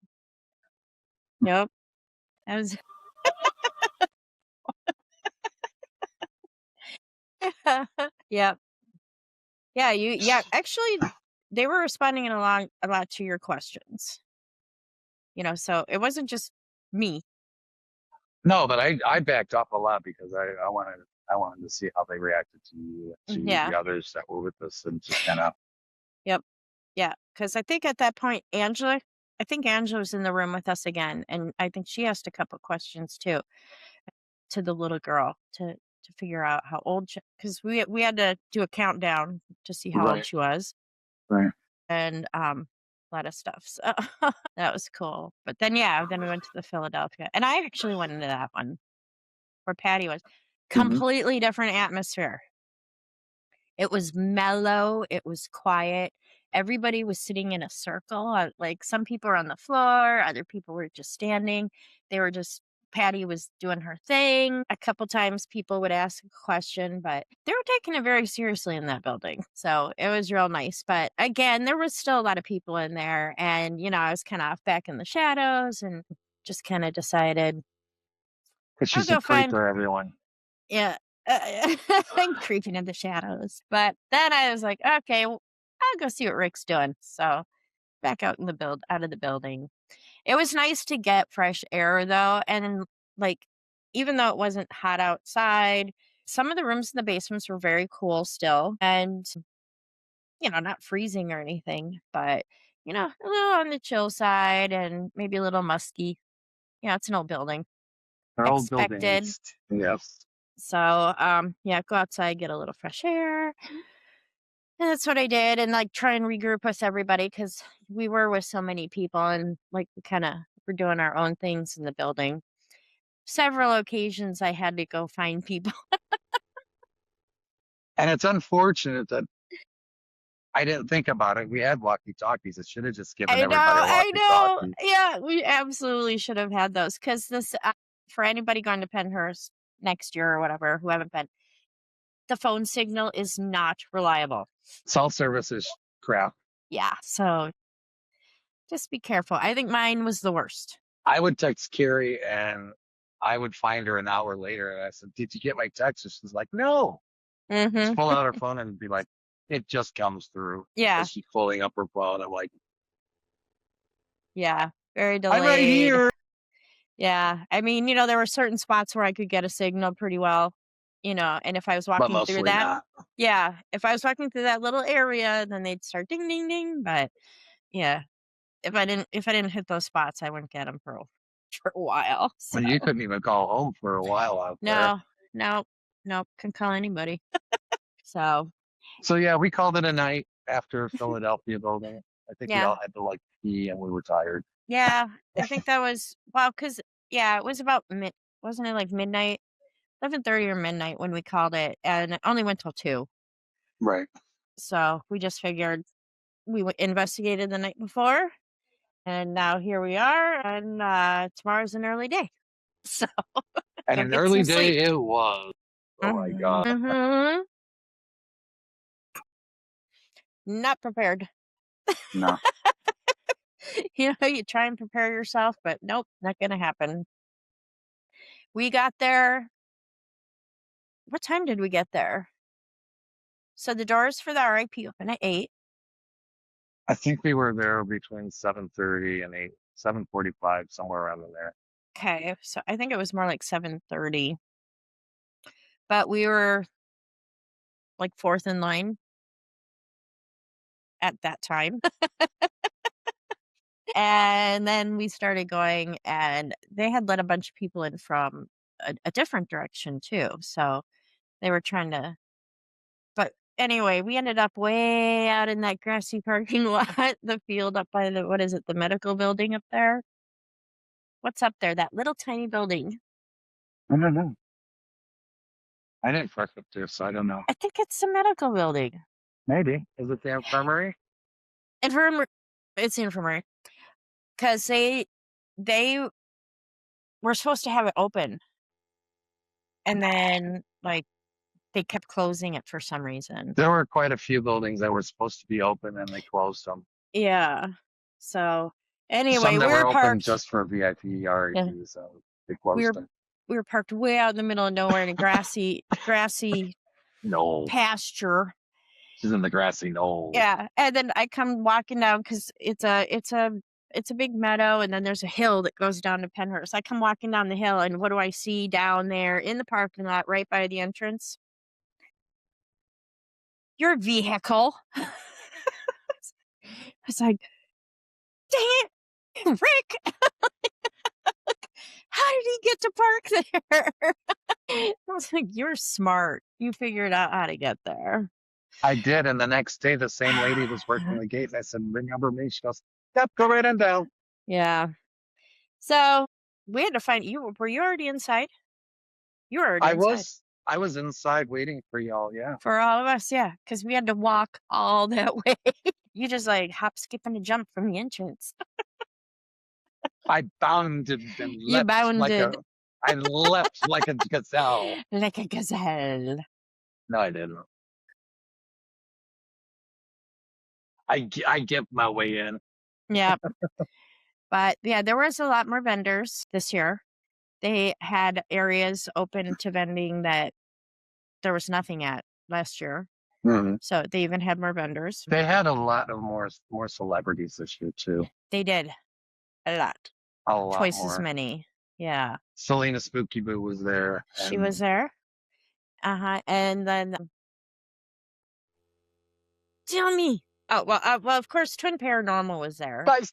Yep. That was Yep. Yeah, actually they were responding a lot to your questions. So it wasn't just me. no, but I backed up a lot because I wanted to see how they reacted to you and to Yeah. the others that were with us, and just kind of. Yep. Yeah. Because I think at that point, Angela was in the room with us again. And I think she asked a couple questions too to the little girl to figure out how old because we had to do a countdown to see how old Right. she was. Right. And a lot of stuff. So that was cool. But then we went to the Philadelphia. And I actually went into that one where Patty was. Completely different atmosphere. It was mellow. It was quiet. Everybody was sitting in a circle. Like some people were on the floor. Other people were just standing. Patty was doing her thing. A couple times people would ask a question, but they were taking it very seriously in that building. So it was real nice. But again, there was still a lot of people in there. And, I was kind of off back in the shadows and just kind of decided. Because she's I'll a go creep find. for everyone. Yeah. I'm creeping in the shadows. But then I was like, okay, well, I'll go see what Rick's doing. So back out of the building. It was nice to get fresh air though. And like, even though it wasn't hot outside, some of the rooms in the basements were very cool still. And, not freezing or anything, but, a little on the chill side and maybe a little musky. It's an old building. Her old building Expected. yes. So, go outside, get a little fresh air. And that's what I did. And like try and regroup with everybody because we were with so many people and like we kind of were doing our own things in the building. Several occasions I had to go find people. And it's unfortunate that I didn't think about it. We had walkie-talkies. It should have just given everybody a I know. walkie-talkie. Yeah, we absolutely should have had those because for anybody going to Pennhurst next year or whatever, who haven't been, the phone signal is not reliable. Cell service is crap. Yeah, so just be careful. I think mine was the worst. I would text Carrie and I would find her an hour later and I said, "Did you get my text?" And she's like, "No." Just pull out her phone and be like, "It just comes through." Yeah. As she's pulling up her phone. I'm like, yeah, very delayed. I'm right here. Yeah. I mean, there were certain spots where I could get a signal pretty well, and if I was walking through that, not. yeah, if I was walking through that little area, then they'd start ding, ding, ding. But yeah, if I didn't hit those spots, I wouldn't get them for a while. So. Well, you couldn't even call home for a while out there. No, couldn't call anybody. So yeah, we called it a night after Philadelphia building. I think we all had to pee and we were tired. Yeah, I think that was because it was about wasn't it like midnight, 11:30 or midnight when we called it, and it only went till 2. Right. So we just figured we investigated the night before, and now here we are, and tomorrow's an early day. So and an early day it was. Oh my God. Mm-hmm. Not prepared. No. You try and prepare yourself, but nope, not gonna happen. We got there. What time did we get there? So the doors for the RIP open at 8. I think we were there between 7:30 and 8, 7:45, somewhere around in there. Okay, so I think it was more like 7:30. But we were like 4th in line at that time. And then we started going, and they had let a bunch of people in from a different direction too. So they were trying to, but anyway, we ended up way out in that grassy parking lot, the field up by the, what is it, the medical building up there? What's up there? That little tiny building. I don't know. I didn't park up there, so I don't know. I think it's the medical building. Maybe. Is it the infirmary? It's the infirmary. Because they were supposed to have it open. And then, like, they kept closing it for some reason. There were quite a few buildings that were supposed to be open and they closed them. Yeah. So, anyway, Some that we were were open parked. just for VIP Yeah. so they closed them. We were parked way out in the middle of nowhere in a grassy No. pasture. She's in the grassy knoll. Yeah. And then I come walking down because it's a big meadow, and then there's a hill that goes down to Pennhurst. I come walking down the hill, and what do I see down there in the parking lot right by the entrance? Your vehicle. I was like, dang it, Rick. How did he get to park there? I was like, you're smart. You figured out how to get there. I did, and the next day the same lady was working the gate, and I said, remember me? She goes, yep, go right on down. Yeah. So we had to find you. Were you already inside? You were already inside. I was inside waiting for y'all, yeah. For all of us, yeah. Because we had to walk all that way. You just like hop, skip, and a jump from the entrance. I bounded and You leapt bounded. I leapt like a gazelle. Like a gazelle. No, I didn't. I get my way in. Yeah. But yeah, there was a lot more vendors this year. They had areas open to vending that there was nothing at last year. Mm-hmm. So they even had more vendors. They had a lot of more celebrities this year too. They did. A lot. A lot Twice more. as many. Yeah. Selena Spooky Boo was there. She was there. And then tell me. Oh, well, of course, Twin Paranormal was there. Guys!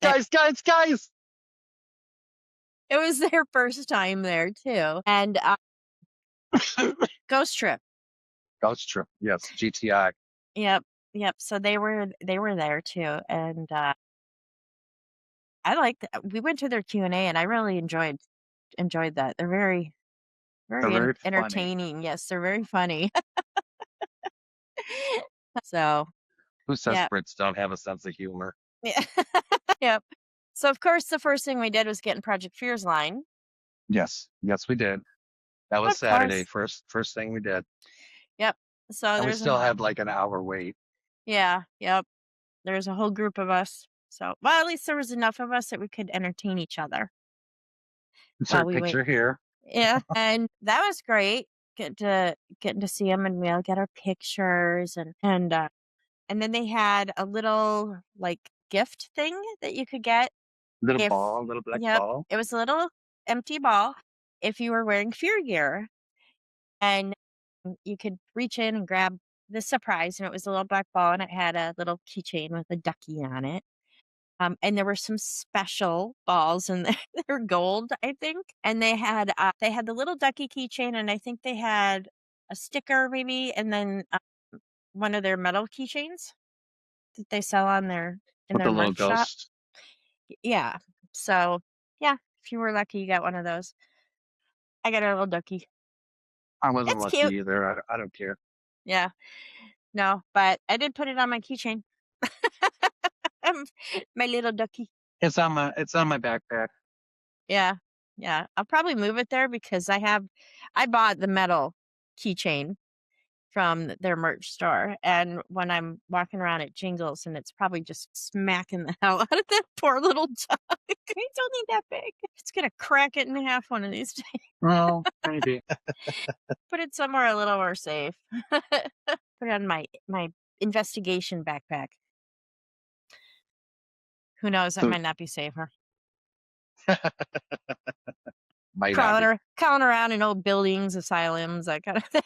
It was their first time there, too. And Ghost Trip. Ghost Trip, yes, GTI. Yep. So they were there, too. And I liked it. We went to their Q&A, and I really enjoyed that. They're very, very entertaining. Funny. Yes, they're very funny. So... Who says Brits don't have a sense of humor? Yeah. Yep. So, of course, the first thing we did was get in Project Fear's line. Yes, we did. That was Saturday. First thing we did. Yep. So and we still had like an hour wait. Yeah. Yep. There's a whole group of us. So, well, at least there was enough of us that we could entertain each other. Insert picture here. Yeah, and that was great. Getting to see them, and we all get our pictures, and then they had a little like gift thing that you could get. Little black ball. It was a little empty ball if you were wearing Fear gear. And you could reach in and grab the surprise, and it was a little black ball, and it had a little keychain with a ducky on it. And there were some special balls, and they were gold, I think. And they had the little ducky keychain, and I think they had a sticker maybe, and then one of their metal keychains that they sell on their merch shop. Yeah. So yeah, if you were lucky, you got one of those. I got a little ducky. I wasn't lucky either. I don't care. Yeah. No, but I did put it on my keychain. My little ducky. It's on my backpack. Yeah. I'll probably move it there because I bought the metal keychain from their merch store, and when I'm walking around it jingles, and it's probably just smacking the hell out of that poor little duck. It's only that big. It's gonna crack it in half one of these days. Well, maybe. Put it somewhere a little more safe. Put it on my investigation backpack. Who knows? That might not be safer. Crawling around in old buildings, asylums, that kind of thing.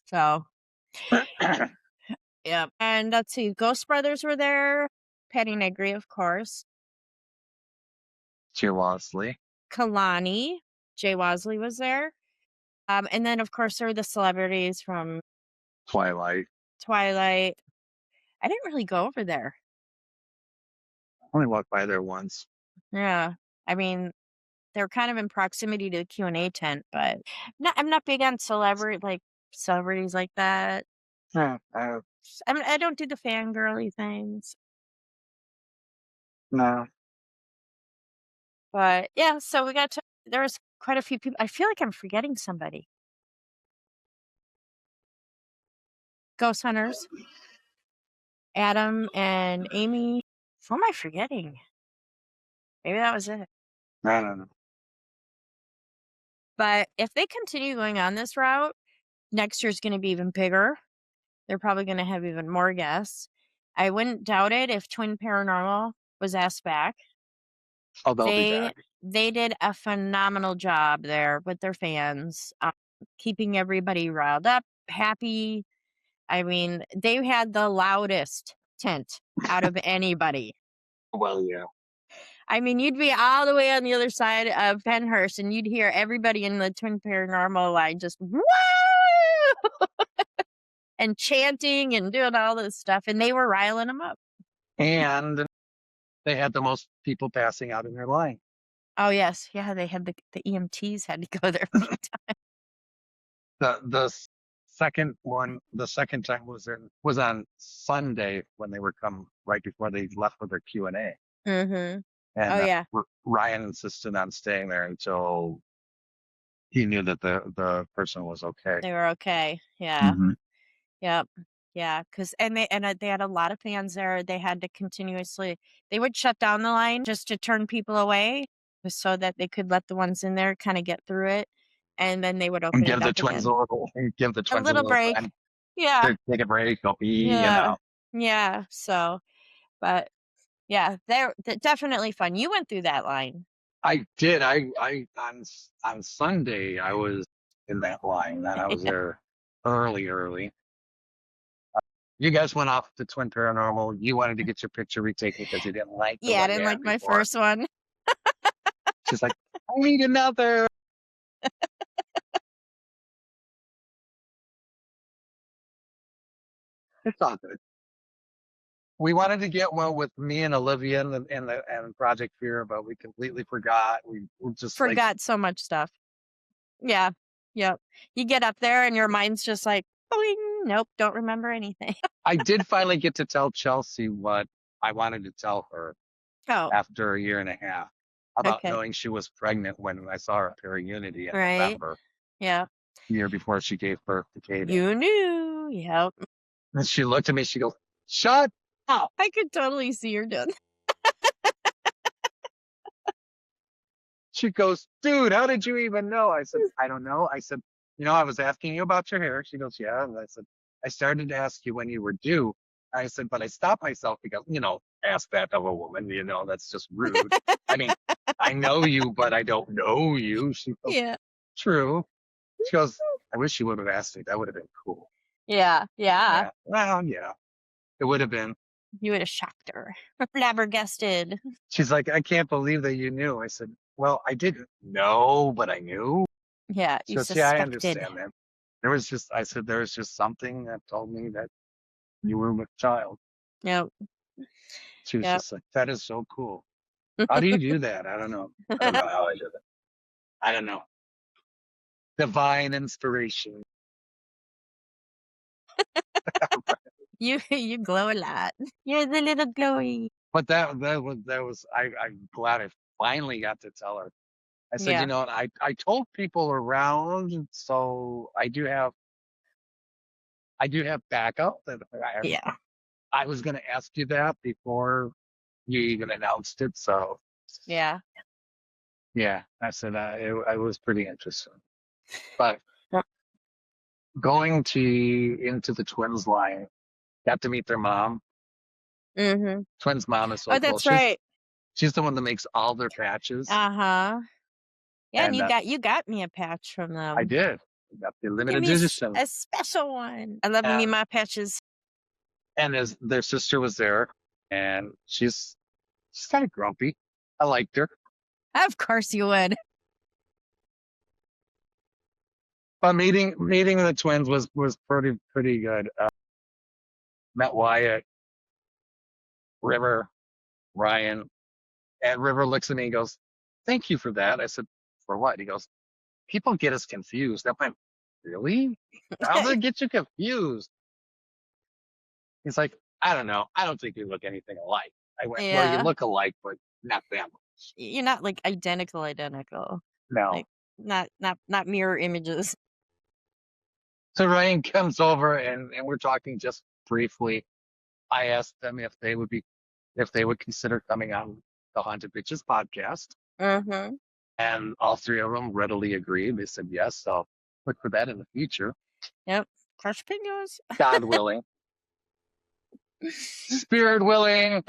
So, yeah. And let's see, Ghost Brothers were there. Patty Negri, of course. Jay Wasley. Kalani. Jay Wasley was there. And then, of course, there were the celebrities from Twilight. Twilight. I didn't really go over there. I only walked by there once. Yeah. I mean, they're kind of in proximity to the Q&A tent, but I'm not big on celebrities like that. Yeah. I don't do the fangirly things. No. But yeah, so there was quite a few people. I feel like I'm forgetting somebody. Ghost Hunters, Adam and Amy. Who am I forgetting? Maybe that was it. I don't know. But if they continue going on this route, next year's going to be even bigger. They're probably going to have even more guests. I wouldn't doubt it if Twin Paranormal was asked back. Oh, they'll be back. They did a phenomenal job there with their fans, keeping everybody riled up, happy. I mean, they had the loudest tent out of anybody. Well, yeah. I mean, you'd be all the way on the other side of Pennhurst, and you'd hear everybody in the Twin Paranormal line just woo and chanting and doing all this stuff, and they were riling them up. And they had the most people passing out in their line. Oh yes, yeah, they had the EMTs had to go there a few times. The second time was on Sunday when they were come right before they left for their Q&A. Mm-hmm. And Oh yeah, Ryan insisted on staying there until he knew that the person was okay. they were okay. Yeah. Mhm. Yep. Yeah, they had a lot of fans there. They had to they would shut down the line just to turn people away so that they could let the ones in there kind of get through it. And then they would open Give it the up twins again. give the twins A little break. and Yeah. take a break. Go pee, Yeah. Yeah. So, but yeah, they're definitely fun. You went through that line. I did. I on Sunday I was in that line, and I was there early. You guys went off to Twin Paranormal. You wanted to get your picture retaken because you didn't like the Yeah, I one didn't you like had my before. first one. She's like, I need another. It's all good. We wanted to get one with me and Olivia and Project Fear, but we completely forgot. We just Forgot so much stuff. Yeah. Yep. You get up there and your mind's just like, boing. Nope, don't remember anything. I did finally get to tell Chelsea what I wanted to tell her after a year and a half about knowing she was pregnant when I saw her at Unity in November. Yeah. The year before she gave birth to Katie. You knew. Yep. And she looked at me, she goes, shut up. I could totally see her doing that. She goes, dude, how did you even know? I said, I don't know. I said, I was asking you about your hair. She goes, yeah. And I said, I started to ask you when you were due. I said, but I stopped myself because, ask that of a woman, that's just rude. I mean, I know you, but I don't know you. She goes, Yeah. True. She goes, I wish you would have asked me. That would have been cool. Yeah. Well, yeah. It would have been. You would have shocked her. Flabbergasted. She's like, I can't believe that you knew. I said, well, I didn't know, but I knew. Yeah, you suspected. Yeah, I understand that. There was just something that told me that you were a child. Yep. She was just like, that is so cool. How do you do that? I don't know. I don't know how I did it. I don't know. Divine inspiration. You glow a lot. You're the little glowy. But that was I'm glad I finally got to tell her. I said, I told people around, so I do have backup. I was going to ask you that before you even announced it. So yeah, I said it was pretty interesting. But going into the twins line, got to meet their mom. Mm-hmm. Twins' mom is so cool. That's right. She's the one that makes all their patches. Yeah, and you got me a patch from them. I did. I got the limited edition. A special one. I love me my patches. And their sister was there, and she's kind of grumpy. I liked her. Of course you would. But meeting the twins was pretty good. Met Wyatt, River, Ryan, and River looks at me and goes, "Thank you for that." I said, "For what?" He goes, "People get us confused." I went, "Really? How does it get you confused?" He's like, "I don't know. I don't think we look anything alike." I went, "Well, you Yeah. look alike, but not that much." You're not like identical. No. Like not mirror images. So Ryan comes over and we're talking just briefly. I asked them if they would consider coming on the Haunted Bitches podcast. Mm-hmm. And all three of them readily agreed. They said yes, so look for that in the future. Yep. Crush fingers. God willing. Spirit willing.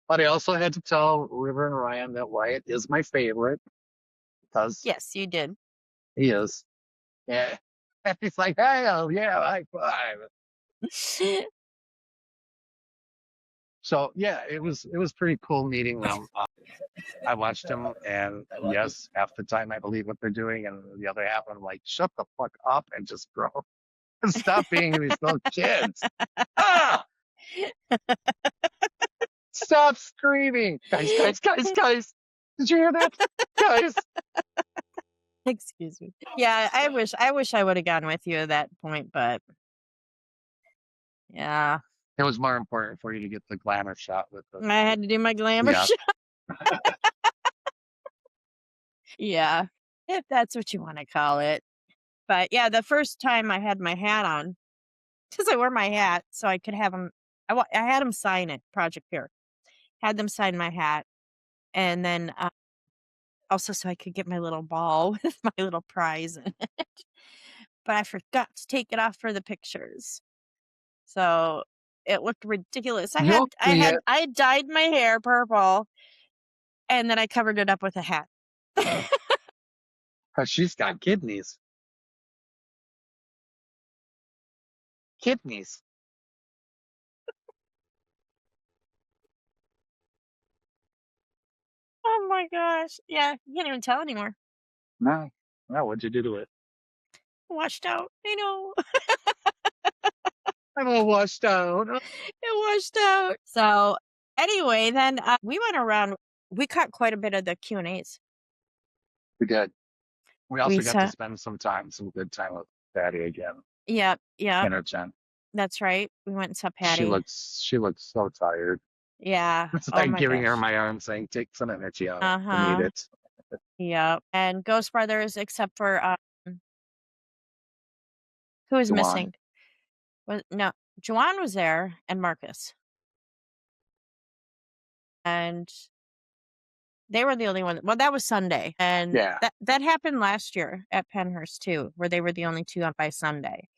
But I also had to tell River and Ryan that Wyatt is my favorite. Because Yes, you did. he is. Yeah. And he's like, hell yeah, high five. So yeah, it was pretty cool meeting them. I watched them, and yes, half the time I believe what they're doing, and the other half I'm like, shut the fuck up and just grow. Stop being these little kids. Ah! Stop screaming. Guys. Did you hear that? Guys. Excuse me. Yeah, I wish I would have gone with you at that point, but yeah. It was more important for you to get the glamour shot with the. I had to do my glamour Yeah. shot. Yeah, if that's what you want to call it. But yeah, the first time I had my hat on, because I wore my hat so I could have them. I had them sign it, Project Fear. Had them sign my hat, and then also so I could get my little ball with my little prize in it. But I forgot to take it off for the pictures, so it looked ridiculous. I had dyed my hair purple, and then I covered it up with a hat. Because she's got kidneys. Kidneys. Oh my gosh. Yeah, you can't even tell anymore. No. What'd you do to it? Washed out. I know. I'm all washed out. It washed out. So anyway, then we went around. We caught quite a bit of the Q&As. We did. We also We got saw- to spend some good time with Patty again. Yep. And her Jen. That's right. We went and saw Patty. She looks so tired. Yeah. It's like giving her my arm saying, take some energy out. I need it. Yeah. And Ghost Brothers, except for who was missing? Joanne was there and Marcus. And they were the only one. Well, that was Sunday. And that happened last year at Pennhurst too, where they were the only two up by Sunday.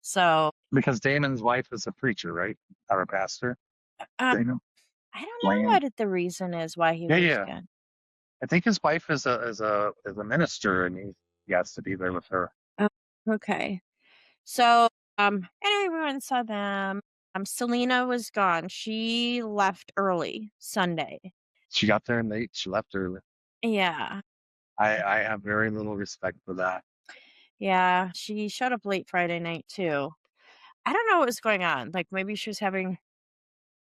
So because Damon's wife is a preacher, right? Or a pastor. Damon? I don't know what the reason is why he was gone. I think his wife is a minister, and he has to be there with her. Oh, okay. So anyway, we went and saw them. Selena was gone. She left early Sunday. She got there late. She left early. Yeah. I have very little respect for that. Yeah, she showed up late Friday night too. I don't know what was going on. Like maybe she was having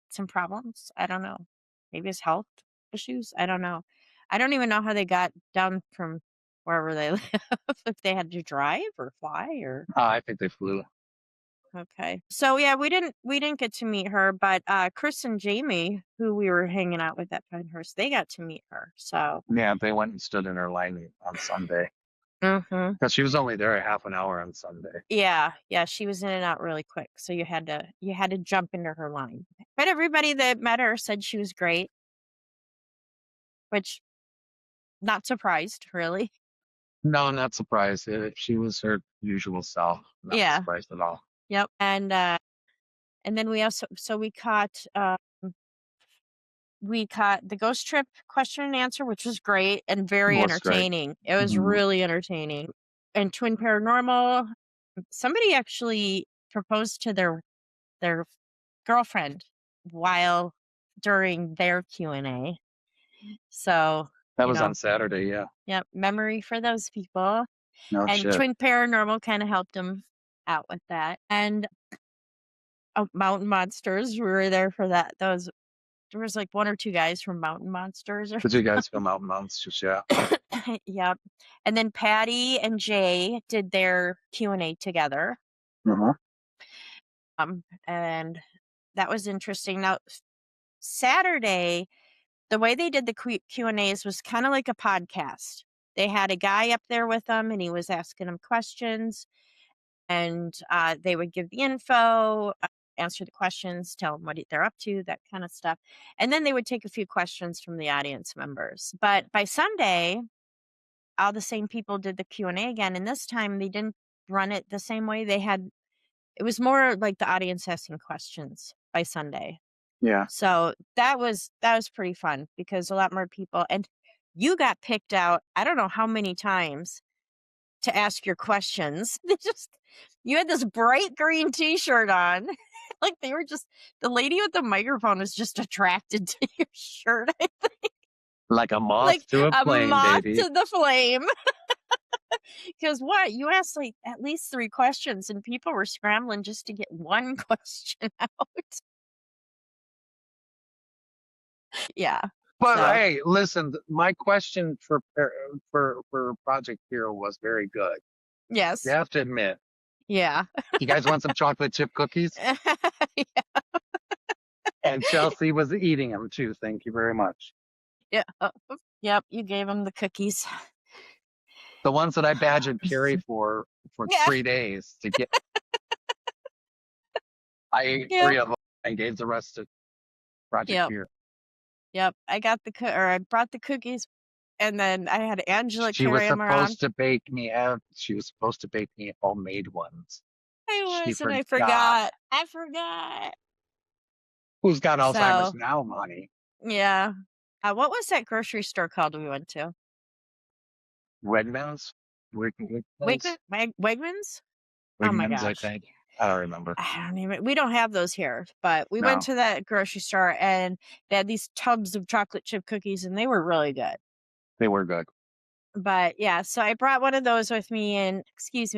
some problems. I don't know. Maybe it's health issues. I don't know. I don't even know how they got down from wherever they live. If they had to drive or fly or. I think they flew. Okay. So yeah, we didn't get to meet her, but Chris and Jamie, who we were hanging out with at Pennhurst, they got to meet her. So yeah, they went and stood in her line on Sunday. Mm-hmm. Because she was only there a half an hour on Sunday. Yeah, she was in and out really quick, so you had to jump into her line. But everybody that met her said she was great, which not surprised really. No, not surprised. She was her usual self. Not surprised at all. Yep, and then we also we caught the Ghost Trip question and answer, which was great and very entertaining. It was really entertaining. And Twin Paranormal, somebody actually proposed to their girlfriend while during their Q&A. So that was on Saturday, yeah. Yep, memory for those people. No And shit. Twin Paranormal kind of helped them out with that. And Mountain Monsters, we were there for that. There was like one or two guys from Mountain Monsters. Did you guys film out monsters? Yeah. Yep. And then Patty and Jay did their Q&A together. And that was interesting. Now, Saturday, the way they did the Q&As was kind of like a podcast. They had a guy up there with them, and he was asking them questions, and they would give the info, answer the questions, tell them what they're up to, that kind of stuff. And then they would take a few questions from the audience members. But by Sunday, all the same people did the Q&A again, and this time they didn't run it the same way. It was more like the audience asking questions by Sunday. Yeah. So that was pretty fun because a lot more people, and you got picked out, I don't know how many times, to ask your questions. You had this bright green t-shirt on. Like the lady with the microphone was just attracted to your shirt. I think. Like a moth Like to a flame, moth baby. to the flame. Because what? You asked like at least 3 questions, and people were scrambling just to get one question out. Yeah. But So. hey, listen, my question for Project Hero was very good. Yes. You have to admit. Yeah. You guys want some chocolate chip cookies? Yeah. And Chelsea was eating them too. Thank you very much. Yeah. Yep. You gave them the cookies. The ones that I badgered Carrie for 3 days to get. I ate 3 of them and gave the rest to Project Hero. Yep. I brought the cookies, and then I had Angela She carry was them around. supposed to bake me homemade ones. I forgot. Who's got Alzheimer's now, honey? Yeah. What was that grocery store called we went to? Wegmans? Wegmans? Wegmans, Oh my gosh. I think. I don't remember. We don't have those here, but we went to that grocery store, and they had these tubs of chocolate chip cookies, and they were really good. They were good. But yeah, so I brought one of those with me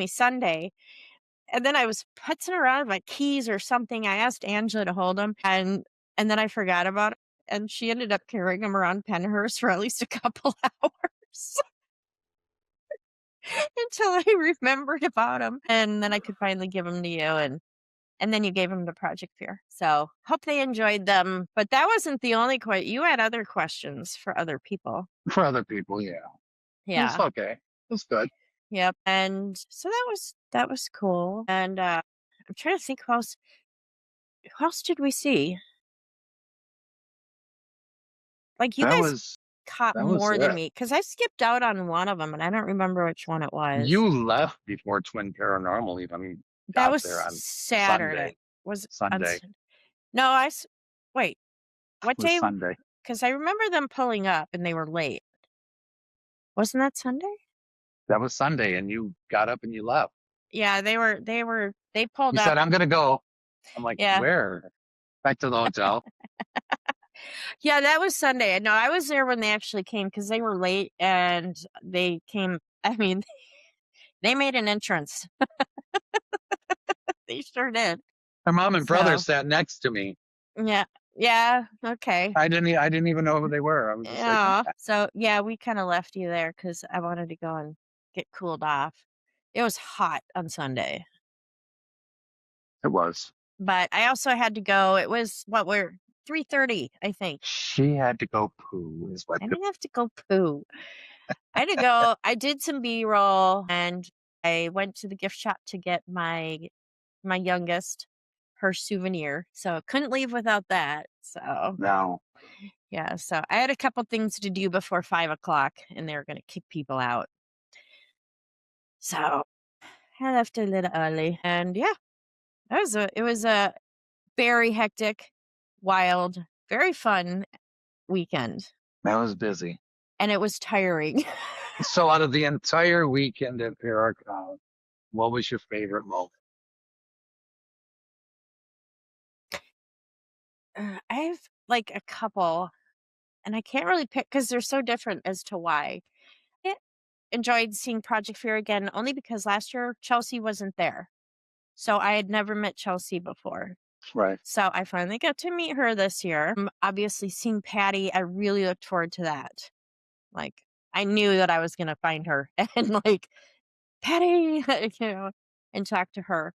Sunday. And then I was putzing around with my keys or something. I asked Angela to hold them, and then I forgot about it. And she ended up carrying them around Pennhurst for at least a couple hours until I remembered about them. And then I could finally give them to you. And then you gave them to Project Fear. So hope they enjoyed them. But that wasn't the only question. You had other questions for other people. For other people, yeah. Yeah. It's okay. It was good. Yep. And so that was cool. And I'm trying to think who else did we see? Like you guys caught more than me, because I skipped out on one of them and I don't remember which one it was. You left before Twin Paranormal even got that was there on Saturday. Sunday. Was Sunday. No, wait. What day? Sunday. Because I remember them pulling up and they were late. Wasn't that Sunday? That was Sunday, and you got up and you left. Yeah, they pulled up. You said, "I'm gonna go." I'm like, yeah. Where? Back to the hotel. Yeah, that was Sunday. No, I was there when they actually came because they were late and they came. I mean, they made an entrance. They sure did. My mom and brother sat next to me. Yeah. Yeah. Okay. I didn't even know who they were. I was just like, So yeah, we kind of left you there because I wanted to go and get cooled off. It was hot on Sunday. It was. But I also had to go. It was 3:30, I think. She had to go poo. I didn't have to go poo. I had to go. I did some B-roll, and I went to the gift shop to get my youngest her souvenir. So couldn't leave without that. So no. Yeah. So I had a couple things to do before 5:00, and they were going to kick people out. So I left a little early, and yeah, it was a very hectic, wild, very fun weekend. That was busy. And it was tiring. So out of the entire weekend at Paracon, what was your favorite moment? I have like a couple, and I can't really pick because they're so different as to why. enjoyed seeing Project Fear again, only because last year Chelsea wasn't there. So I had never met Chelsea before. Right. So I finally got to meet her this year. Obviously, seeing Patty, I really looked forward to that. Like, I knew that I was going to find her and like, Patty, and talk to her.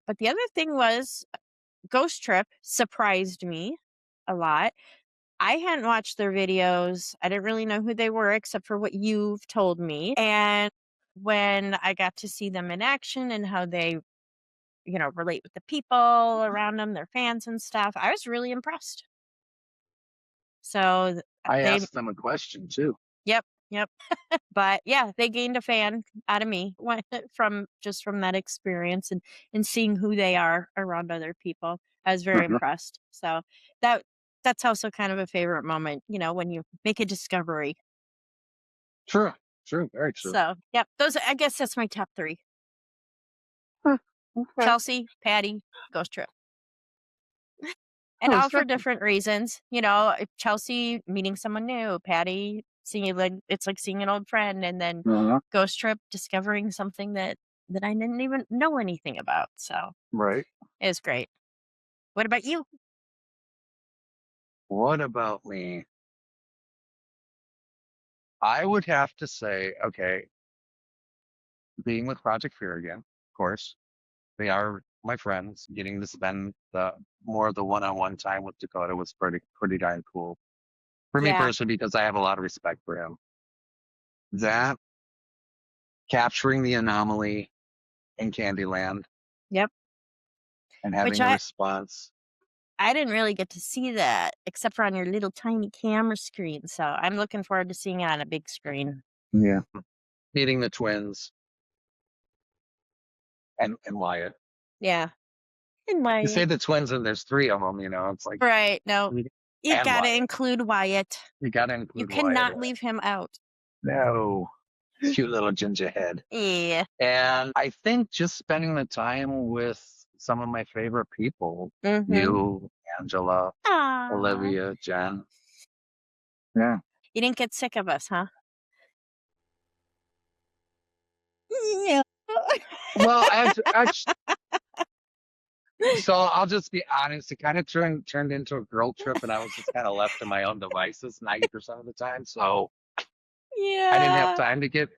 But the other thing was Ghost Trip surprised me a lot. I hadn't watched their videos. I didn't really know who they were except for what you've told me. And when I got to see them in action and how they, relate with the people around them, their fans and stuff, I was really impressed. So I asked them a question too. Yep. But yeah, they gained a fan out of me from that experience and seeing who they are around other people. I was very impressed. So that's also kind of a favorite moment, when you make a discovery. True, very true. So yep, I guess that's my top 3. Okay. Chelsea, Patty, Ghost Trip. And all for different reasons. Chelsea meeting someone new, Patty seeing it's like seeing an old friend, and then Ghost Trip discovering something that I didn't even know anything about. So right, it was great. What about you? What about me? I would have to say, okay, being with Project Fear again, of course. They are my friends. Getting to spend more of the one-on-one time with Dakota was pretty darn cool. For me personally, because I have a lot of respect for him. That, capturing the anomaly in Candyland. Yep. And having a response. I didn't really get to see that except for on your little tiny camera screen. So I'm looking forward to seeing it on a big screen. Yeah. Meeting the twins. And Wyatt. Yeah. And Wyatt. You say the twins and there's 3 of them, it's like. Right. No. You got to include Wyatt. You got to include Wyatt. You cannot leave him out. No. Cute little ginger head. Yeah. And I think just spending the time with some of my favorite people. You, Angela, Olivia, Jen. Yeah. You didn't get sick of us, huh? Yeah. Well, so I'll just be honest. It kind of turned into a girl trip, and I was just kind of left to my own devices 90% of the time. So yeah, I didn't have time to get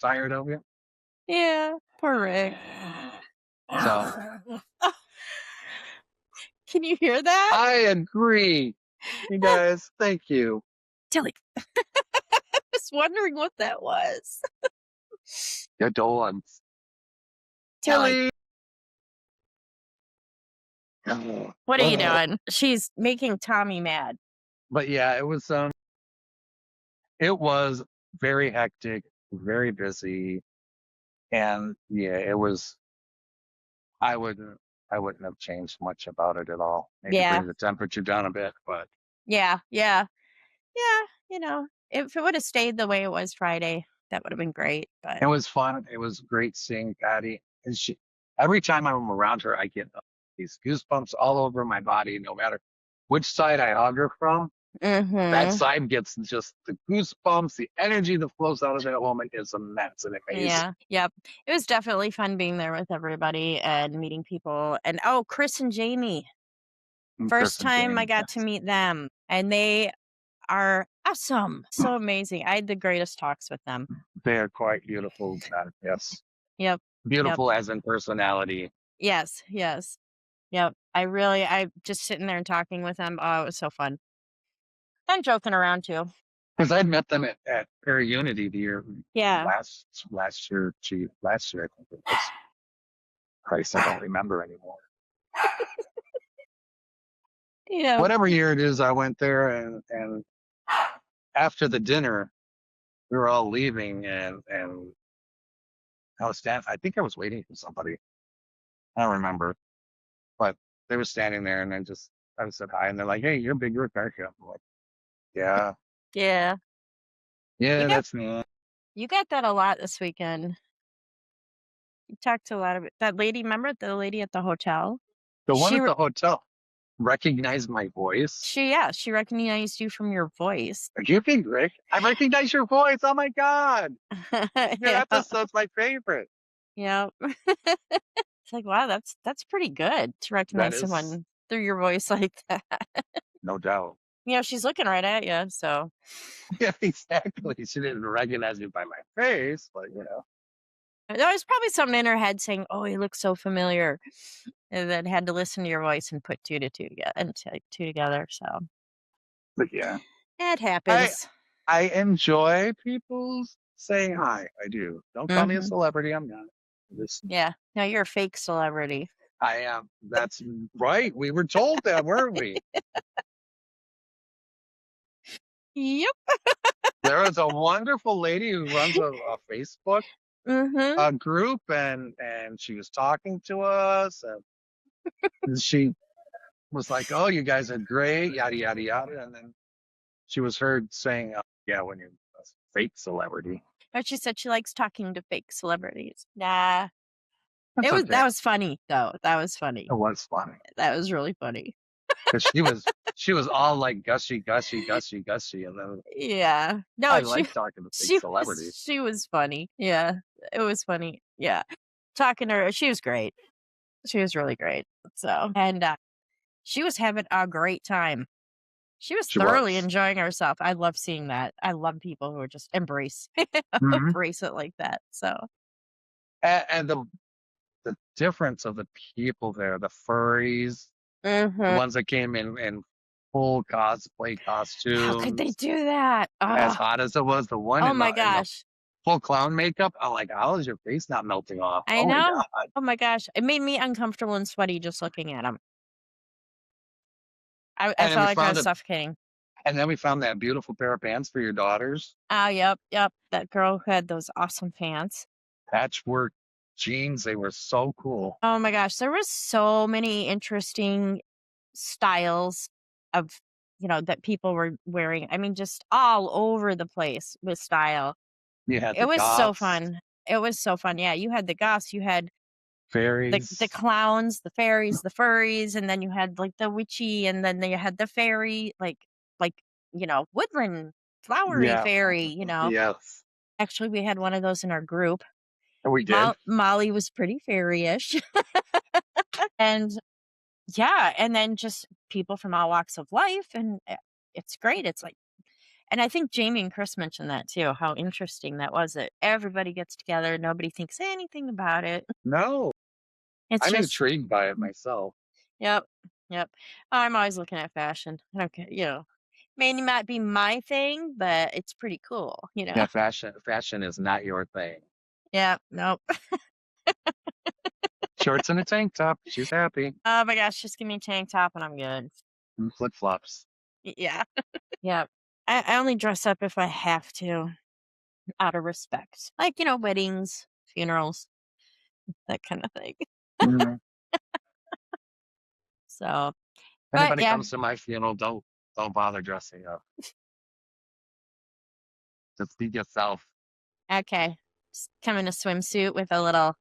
tired of you. Yeah, poor Rick. So can you hear that? I agree. You guys, thank you. Tilly. I was wondering what that was. Your dogs. Tilly. What are you doing? She's making Tommy mad. But yeah, it was very hectic, very busy, and yeah, it was. I wouldn't have changed much about it at all. Maybe bring the temperature down a bit, but yeah. If it would have stayed the way it was Friday, that would have been great. But it was fun. It was great seeing Patty, and every time I'm around her, I get these goosebumps all over my body, no matter which side I hug her from. That side gets just the goosebumps. The energy that flows out of that woman is immense and amazing. Yeah, yep. It was definitely fun being there with everybody and meeting people. And Chris and Jamie. First time I got to meet them, and they are awesome. So amazing. I had the greatest talks with them. They are quite beautiful. Yes. Yep. Beautiful as in personality. Yes. Yep. I'm just sitting there and talking with them. Oh, it was so fun. And joking around too. Because I'd met them at Unity the year. Yeah. Last year, I think it was. Christ, I don't remember anymore. Yeah. Whatever year it is, I went there, and after the dinner, we were all leaving, and I was I think I was waiting for somebody. I don't remember, but they were standing there, and I said hi, and they're like, "Hey, you're Big Rick, aren't you?" I'm like, "Yeah." Yeah. Yeah, that's me. You got that a lot this weekend. You talked to a lot of that lady. Remember the lady at the hotel? The one at the hotel. recognize my voice. She recognized you from your voice. Are you being Rick? I recognize your voice. Oh my God. Your episode's my favorite. Yep. It's like, wow, that's pretty good to recognize someone through your voice like that. No doubt. She's looking right at you, so. Yeah, exactly. She didn't recognize me by my face, but There was probably something in her head saying, "Oh, he looks so familiar," and then had to listen to your voice and put two together. So, but yeah, it happens. I enjoy people saying hi. I do. Don't call me a celebrity. I'm not. Yeah. No, you're a fake celebrity. I am. That's right. We were told that, weren't we? Yep. There is a wonderful lady who runs a Facebook group, and she was talking to us, and she was like, "Oh, you guys are great, yada yada yada," and then she was heard saying, "Yeah, when you're a fake celebrity." But she said she likes talking to fake celebrities. Nah. That's okay. That was funny though. That was funny. It was funny. That was really funny. Because she was all like gushy, and then Yeah. No, I like talking to fake celebrities. She was funny. Yeah. It was funny. Yeah. Talking to her, she was great. She was really great. So, and she was having a great time. She was thoroughly enjoying herself. I love seeing that. I love people who just embrace embrace it like that. So, and the difference of the people there, the furries, the ones that came in full cosplay costumes. How could they do that? As hot as it was, the one in my the gosh. full clown makeup. I'm like, how is your face not melting off? I know. Oh my gosh. It made me uncomfortable and sweaty just looking at them. I felt like I was suffocating. And then we found that beautiful pair of pants for your daughters. Oh, yep. That girl who had those awesome pants. Patchwork jeans. They were so cool. Oh my gosh. There was so many interesting styles of, that people were wearing. I mean, just all over the place with style. It was so fun. It was so fun. Yeah. You had the goths, you had fairies, the clowns, the fairies, the furries, and then you had like the witchy, and then you had the fairy, like woodland flowery fairy. Yes. Actually, we had one of those in our group. We did. Molly was pretty fairy-ish. And yeah, and then just people from all walks of life, and it's great. It's like, and I think Jamie and Chris mentioned that too, how interesting that was, that everybody gets together, nobody thinks anything about it. No. I'm intrigued by it myself. Yep. I'm always looking at fashion. Okay, may not be my thing, but it's pretty cool, Yeah, fashion is not your thing. Yeah, nope. Shorts and a tank top. She's happy. Oh my gosh, just give me a tank top and I'm good. And flip-flops. Yeah. Yeah. I only dress up if I have to, out of respect. Like, weddings, funerals, that kind of thing. So, if anybody comes to my funeral, don't bother dressing up. Just be yourself. Okay. Just come in a swimsuit with a little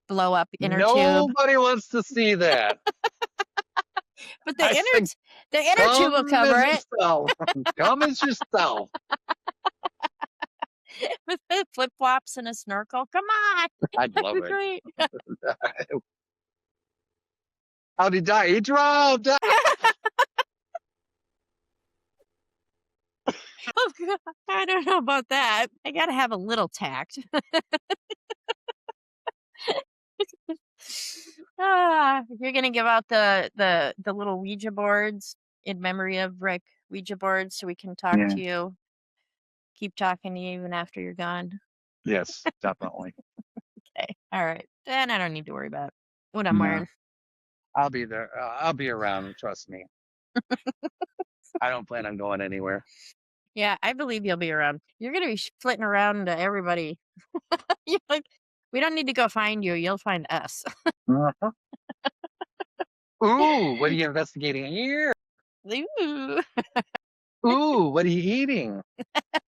blow up inner tube. Nobody wants to see that. But the inner tube will cover it. Come as yourself. With the flip flops and a snorkel. Come on. I'd love it. Great. How'd he die? He drowned. Oh, God. I don't know about that. I gotta have a little tact. You're gonna give out the little Ouija boards in memory of Rick, Ouija boards, so we can talk to you, keep talking to you even after you're gone. Yes, definitely. Okay, all right. Then I don't need to worry about what I'm wearing. I'll be there. I'll be around. Trust me. I don't plan on going anywhere. Yeah, I believe you'll be around. You're gonna be flitting around to everybody. You're like, we don't need to go find you. You'll find us. Ooh, what are you investigating here? Ooh. Ooh, what are you eating? Are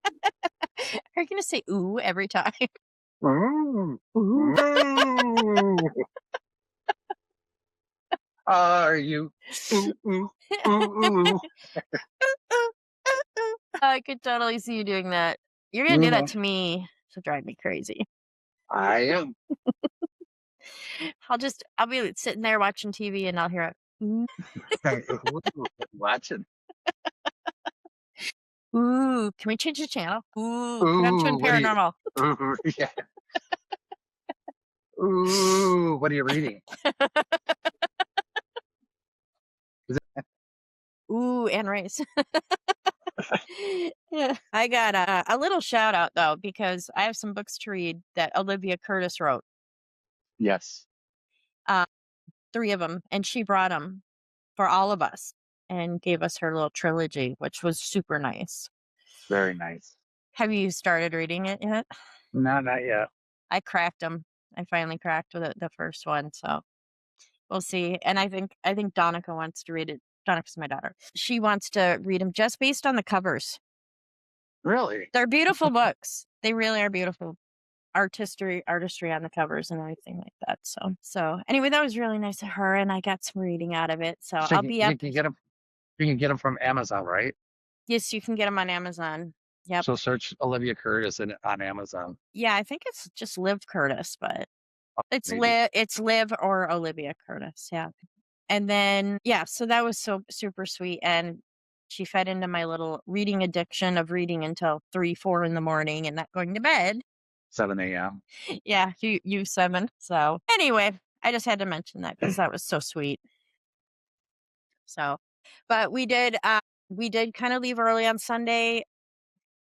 you going to say ooh every time? Ooh. Ooh. are you? Ooh, ooh, ooh, ooh. I could totally see you doing that. You're going to do that to me to drive me crazy. I am. I'll be sitting there watching TV and I'll hear it. Ooh, watching. Ooh, can we change the channel? Ooh, put on Ooh, Twin Paranormal. Ooh, yeah. Ooh, what are you reading? Ooh, Anne Rice. Yeah. I got a little shout out though, because I have some books to read that Olivia Curtis wrote. Yes. 3 of them, and she brought them for all of us and gave us her little trilogy, which was super nice. Very nice. Have you started reading it yet? No, not yet. I cracked them. I finally cracked with the first one, so we'll see. And I think Donica wants to read it. Donica's my daughter. She wants to read them just based on the covers. Really? They're beautiful books. They really are beautiful. Artistry on the covers and everything like that. So anyway, that was really nice of her, and I got some reading out of it. So I'll be up. You can get them from Amazon, right? Yes, you can get them on Amazon. Yep. So search Olivia Curtis on Amazon. Yeah, I think it's just Liv Curtis, but it's Liv or Olivia Curtis. Yeah. And then, yeah, so that was so super sweet. And she fed into my little reading addiction of reading until 3, 4 in the morning and not going to bed. 7 a.m. Yeah, you 7. So anyway, I just had to mention that because that was so sweet. So, but we did kind of leave early on Sunday.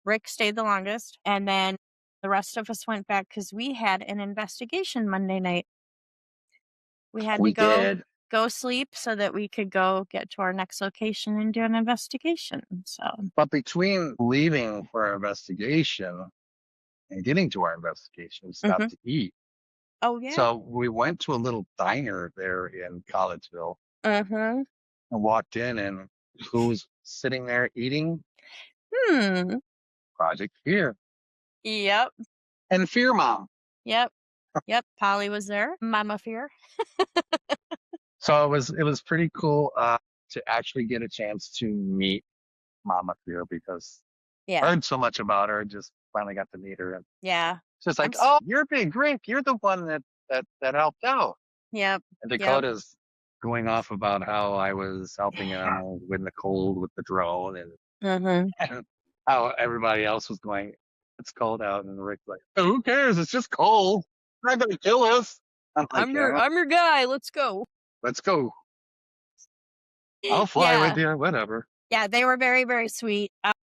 Rick stayed the longest, and then the rest of us went back because we had an investigation Monday night. We had to go sleep so that we could go get to our next location and do an investigation. So, but between leaving for our investigation and getting to our investigation, we stopped to eat. Oh yeah. So we went to a little diner there in Collegeville. And walked in, and who was sitting there eating? Project Fear. Yep. And Fear Mom. Yep. Polly was there. Mama Fear. So it was pretty cool to actually get a chance to meet Mama Fear, because I heard so much about her. Just finally got to meet her. And yeah. It's just like, oh, you're Big Rick. You're the one that helped out. Yep. And Dakota's going off about how I was helping him with the cold with the drone, and how everybody else was going, it's cold out, and Rick's like, oh, who cares? It's just cold. It's not gonna kill us. I'm your guy. Let's go. Let's go. I'll fly with you. Whatever. Yeah, they were very, very sweet.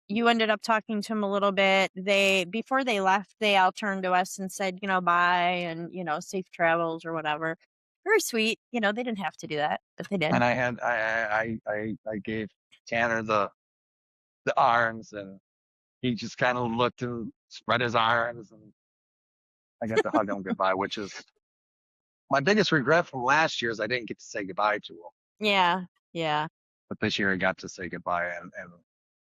You ended up talking to them a little bit. Before they left, they all turned to us and said, bye and, safe travels or whatever. Very sweet. They didn't have to do that, but they did. And I gave Tanner the arms, and he just kind of looked and spread his arms, and I got to hug him goodbye, which is my biggest regret from last year is I didn't get to say goodbye to him. Yeah. But this year I got to say goodbye, and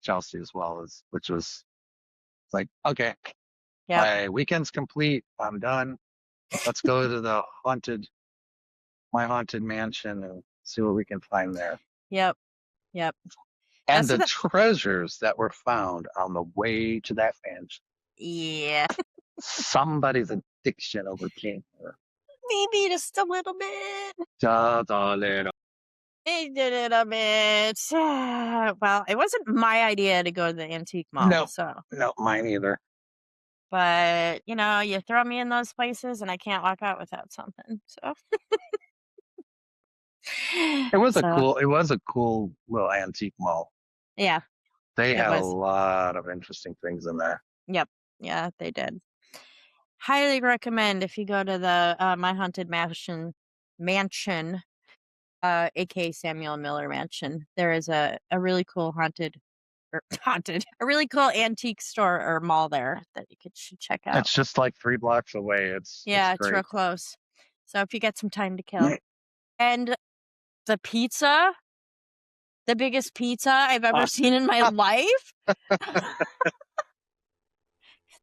Chelsea as well, which was like, okay, my weekend's complete. I'm done. Let's go to my haunted mansion and see what we can find there. Yep. And the treasures that were found on the way to that mansion. Yeah. Somebody's addiction overcame her. Maybe just a little bit. Just a little. They did it a bit. Well, it wasn't my idea to go to the antique mall. No, mine either. But, you throw me in those places and I can't walk out without something. So it was a cool little antique mall. Yeah. They had a lot of interesting things in there. Yep. Yeah, they did. Highly recommend if you go to the My Haunted Mansion, aka Samuel Miller Mansion. There is a really cool a really cool antique store or mall there that you should check out. It's just like 3 blocks away. It's real close. So if you get some time to kill. And the pizza, the biggest pizza I've ever seen in my life.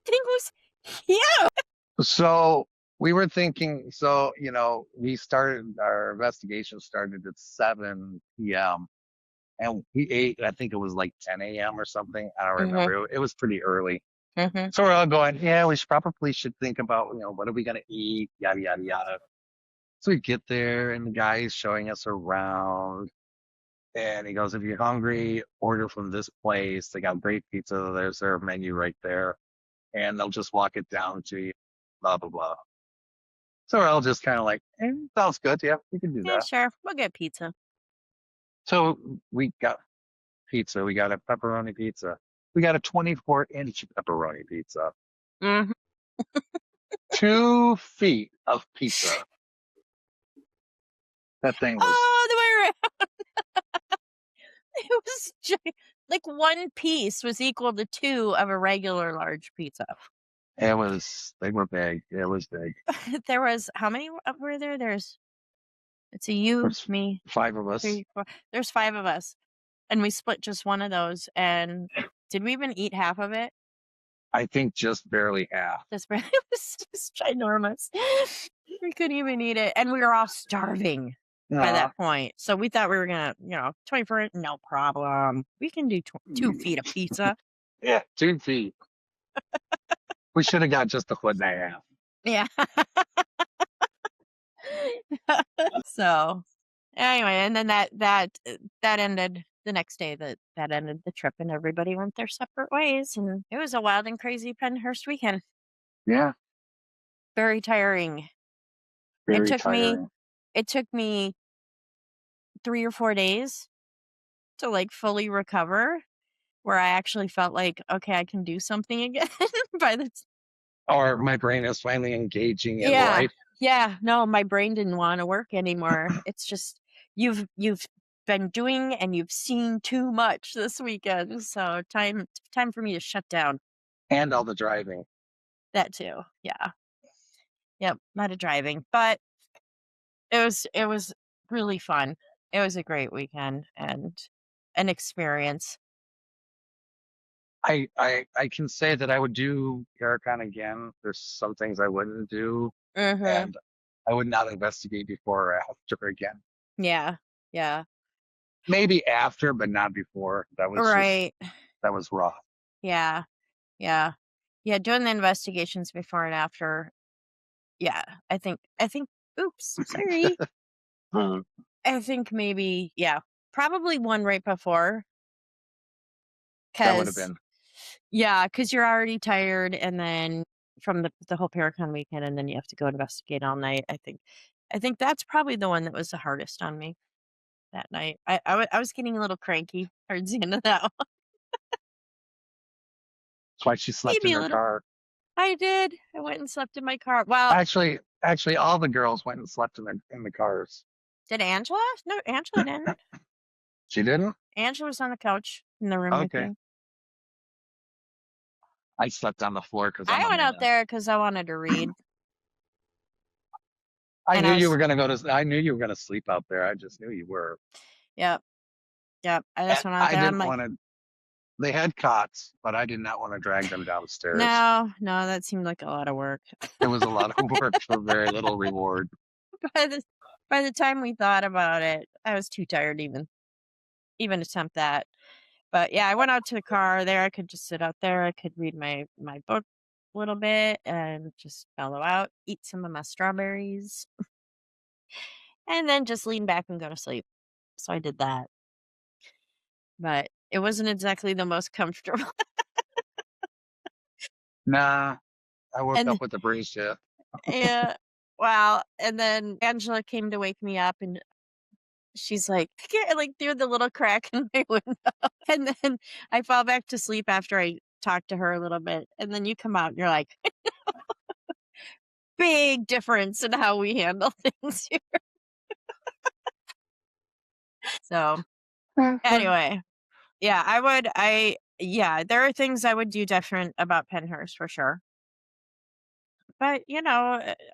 Thing was huge. So We were thinking, so, our investigation started at 7 p.m. and we ate, I think it was like 10 a.m. or something. I don't remember. It was pretty early. So we're all going, yeah, we should think about, what are we going to eat? Yada, yada, yada. So we get there and the guy is showing us around and he goes, if you're hungry, order from this place. They got great pizza. There's their menu right there. And they'll just walk it down to you, blah, blah, blah. So we're all just kind of like, sounds good. Yeah, we can do Yeah, that. sure. We'll get pizza. So we got pizza. We got a pepperoni pizza. We got a 24-inch pepperoni pizza. Mm-hmm. 2 feet of pizza. That thing was. Oh, the way around. It was like one piece was equal to 2 of a regular large pizza. They were big. It was big. There was, how many were there? It's you, me, 5 of us. 3, 4. There's 5 of us. And we split just one of those. And did we even eat half of it? I think just barely half. It was just ginormous. We couldn't even eat it. And we were all starving by that point. So we thought we were going to, 24, no problem. We can do 2 feet of pizza. Yeah, 2 feet. We should have got just a foot and a half. Yeah. So anyway, and then that ended the next day. That ended the trip, and everybody went their separate ways. And it was a wild and crazy Pennhurst weekend. Yeah. Very tiring. Very It took tiring. me 3 or 4 days to like fully recover, where I actually felt like, okay, I can do something again or my brain is finally engaging in life. Yeah, no, my brain didn't want to work anymore. It's just you've been doing and you've seen too much this weekend, so time for me to shut down. And all the driving. That too, yeah. Yep, a lot of driving, but it was really fun. It was a great weekend and an experience. I can say that I would do Paracon again. There's some things I wouldn't do, and I would not investigate before or after again. Yeah. Maybe after, but not before. That was right. That was rough. Yeah. Doing the investigations before and after. Yeah, I think. Oops, sorry. I think maybe, probably one right before. That would have been. Yeah, because you're already tired, and then from the whole Paracon weekend, and then you have to go investigate all night. I think that's probably the one that was the hardest on me that night. I was getting a little cranky towards the end of that one. That's why she slept in her car. I did. I went and slept in my car. Well, actually, all the girls went and slept in the cars. Did Angela? No, Angela didn't. She didn't? Angela was on the couch in the room with me. I slept on the floor because I went out there because I wanted to read. I knew you were gonna sleep out there. I just knew you were. Yep. I just went out there. I didn't want to. They had cots, but I did not want to drag them downstairs. No, that seemed like a lot of work. It was a lot of work for very little reward. By the time we thought about it, I was too tired to even attempt that. But yeah, I went out to the car there. I could just sit out there. I could read my book a little bit and just mellow out, eat some of my strawberries, and then just lean back and go to sleep. So I did that. But it wasn't exactly the most comfortable. Nah, I woke up with a brain shift. Yeah. Wow. And then Angela came to wake me up and she's like, through the little crack in my window. And then I fall back to sleep after I talked to her a little bit. And then you come out and you're like, big difference in how we handle things here. So anyway, yeah, there are things I would do different about Pennhurst for sure. But,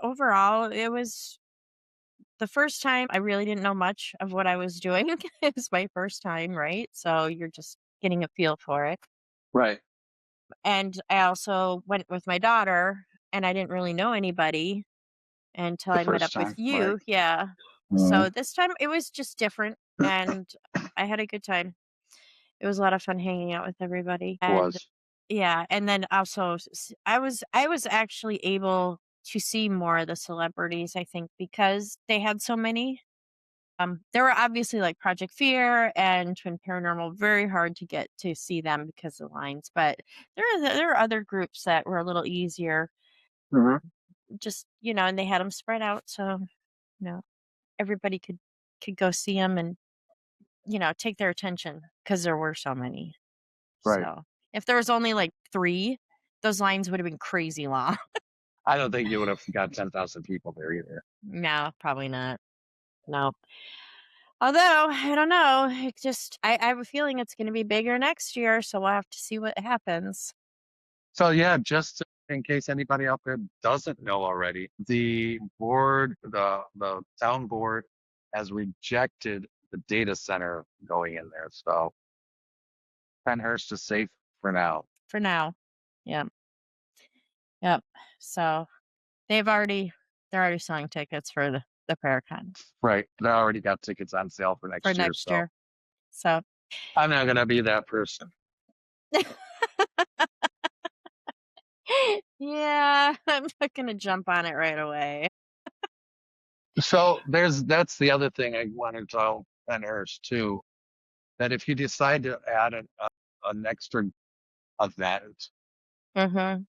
overall, it was the first time. I really didn't know much of what I was doing. It was my first time, right? So you're just getting a feel for it. Right. And I also went with my daughter, and I didn't really know anybody. until The I met first up with time, you. right? Yeah. So this time it was just different, and I had a good time. It was a lot of fun hanging out with everybody. And Was yeah, and then also I was actually able to see more of the celebrities, I think, because they had so many. There were obviously like Project Fear and Twin Paranormal, very hard to get to see them because of the lines, but there are other groups that were a little easier, Mhm. just and they had them spread out, so everybody could go see them and take their attention because there were so many. right. So if there was only like 3, those lines would have been crazy long. I don't think you would have got 10,000 people there either. No, probably not. No. Although, I don't know. I have a feeling it's going to be bigger next year, so we'll have to see what happens. So yeah, just in case anybody out there doesn't know already, the board, the town board, has rejected the data center going in there. So Pennhurst is safe for now. For now. Yep. Yep. So they're already selling tickets for the Paracon Right. They already got tickets on sale for for next year. next So year. So I'm not gonna be that person. yeah, I'm not going to jump on it right away. So that's the other thing I want to tell Pennhurst too, that if you decide to add an extra event Mm-hmm.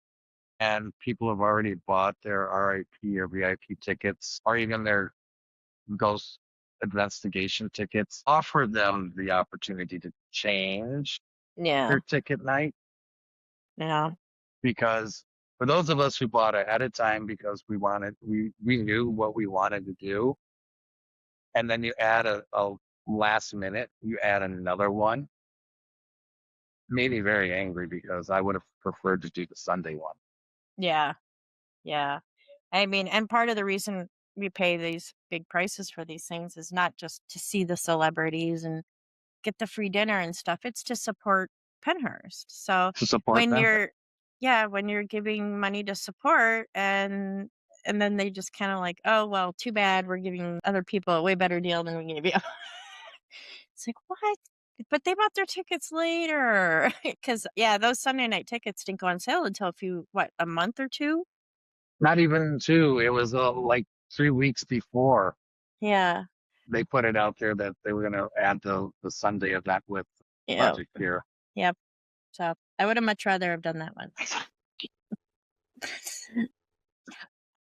and people have already bought their RIP or VIP tickets or even their ghost investigation tickets, offer them the opportunity to change Yeah. their ticket night. Yeah. Because for those of us who bought ahead of time because we knew what we wanted to do, and then you add a last minute, you add another one, made me very angry because I would have preferred to do the Sunday one. Yeah. Yeah. I mean, and part of the reason we pay these big prices for these things is not just to see the celebrities and get the free dinner and stuff. It's to support Pennhurst. So To support when them. when you're giving money to support and then they just kind of like, oh, well, too bad. We're giving other people a way better deal than we gave you. It's like, what? But they bought their tickets later. Because, yeah, those Sunday night tickets didn't go on sale until a month or 2? Not even two. It was like 3 weeks before Yeah. they put it out there that they were going to add the Sunday event with Yeah. Project Fear. Yep. So I would have much rather have done that one.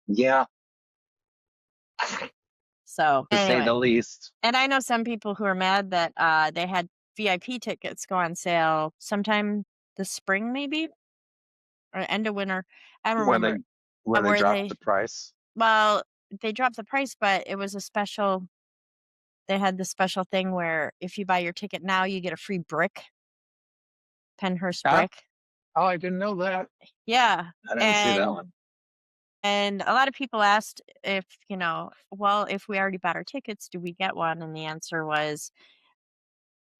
Yeah, So to say anyway, the least. and I know some people who are mad that they had VIP tickets go on sale sometime this spring, maybe, or end of winter. I don't Where remember they where dropped the price. well, they dropped the price, but it was a special. They had the special thing where if you buy your ticket now, you get a free brick, Pennhurst Huh? brick. Oh, I didn't know that. Yeah, I didn't see that one. and a lot of people asked if, well, if we already bought our tickets, do we get one? And the answer was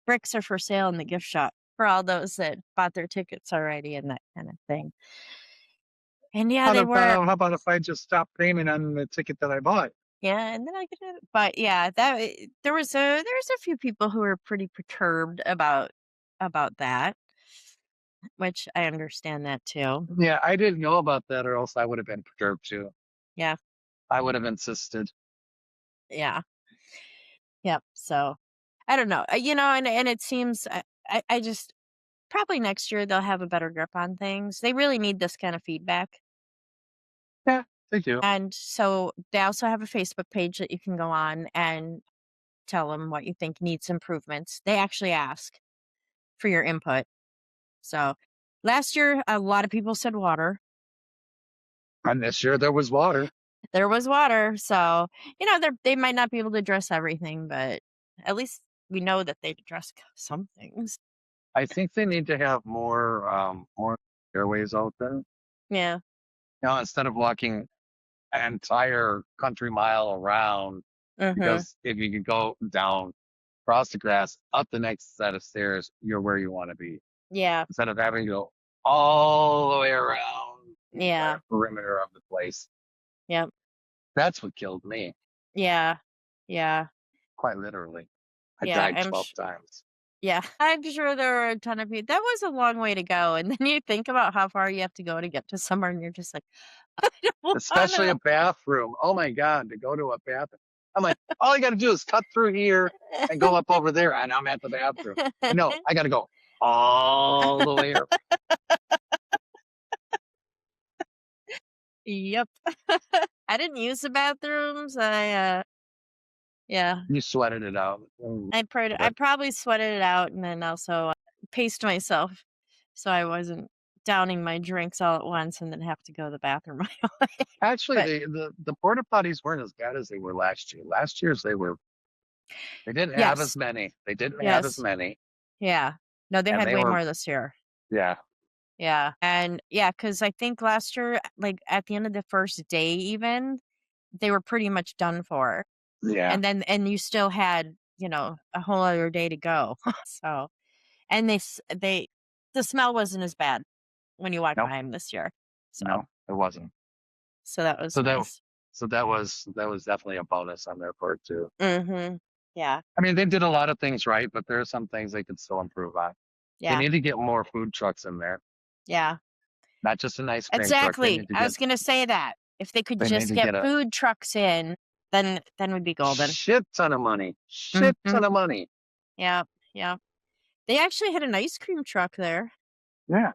bricks are for sale in the gift shop for all those that bought their tickets already and that kind of thing. And yeah, they were. How about if I just stop payment on the ticket that I bought? Yeah, and then I get it. But yeah, there's a few people who were pretty perturbed about that, which I understand that too. Yeah, I didn't know about that, or else I would have been perturbed too. Yeah, I would have insisted. yeah, yep. So I don't know, and it seems I just probably next year they'll have a better grip on things. They really need this kind of feedback. Yeah, they do. And so they also have a Facebook page that you can go on and tell them what you think needs improvements. They actually ask for your input. So last year, a lot of people said water. And this year there was water. There was water. So, they might not be able to address everything, but at least we know that they've addressed some things. I think they need to have more airways out there. Yeah. Instead of walking an entire country mile around, Mm-hmm. because if you could go down, cross the grass, up the next set of stairs, you're where you want to be. Yeah. Instead of having to go all the way around the Yeah. entire perimeter of the place. Yep. That's what killed me, Yeah. Yeah. quite literally. I Yeah. died 12 times. Yeah. I'm sure there were a ton of people. That was a long way to go. And then you think about how far you have to go to get to somewhere, and you're just like, I don't Especially a want bathroom. Oh my God, to go to a bathroom. I'm like, all I got to do is cut through here and go up over there, and I'm at the bathroom. to. No, I got to go all the way up. Yep. I didn't use the bathrooms. Yeah. You sweated it out. I probably sweated it out, and then also paced myself so I wasn't downing my drinks all at once and then have to go to the bathroom right away. Actually, But the porta potties weren't as bad as they were last year. Last year's they didn't have as yes. many. They didn't have as Yes. many, Yeah. No, they and had they way were more this year. yeah. Yeah. And yeah, because I think last year, like at the end of the first day, even they were pretty much done for. Yeah. And you still had, a whole other day to go. So, and the smell wasn't as bad when you walk No, by them this year. no, it wasn't. So that was So nice. that was definitely a bonus on their part too. Mhm. Yeah. I mean, they did a lot of things right, but there are some things they could still improve on. They Yeah. need to get more food trucks in there, Yeah. not just an ice cream truck. Exactly. I was going to say that. If they could They need just to get get a food trucks in, then we'd be golden. shit ton of money. Shit ton Mhm. of money. Yeah. Yeah. They actually had an ice cream truck there. Yeah.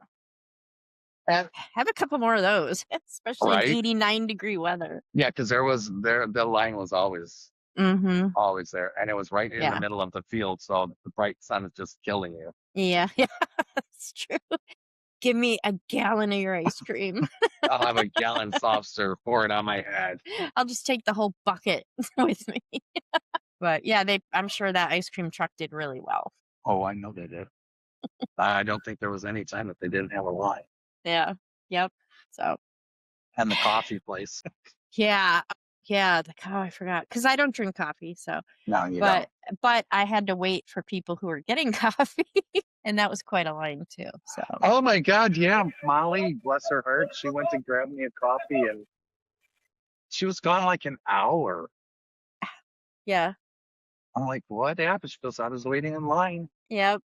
And Have a couple more of those, especially in right. 89-degree weather. Yeah, because the line was always Mhm. there, and it was right in the Yeah. middle of the field, so the bright sun is just killing you. Yeah. Yeah. That's true. Give me a gallon of your ice cream. I'll have a gallon soft serve, pour it on my head. I'll just take the whole bucket with me. But yeah, I'm sure that ice cream truck did really well. Oh, I know they did. I don't think there was any time that they didn't have a line. Yeah. Yep. So And the coffee place. yeah. Yeah. I forgot. Because I don't drink coffee. So No, you don't. but I had to wait for people who were getting coffee. And that was quite a line too. So Oh my God, yeah. Molly, bless her heart, she went to grab me a coffee and she was gone like an hour. yeah. I'm like, what happened? She goes, I was waiting in line. Yep.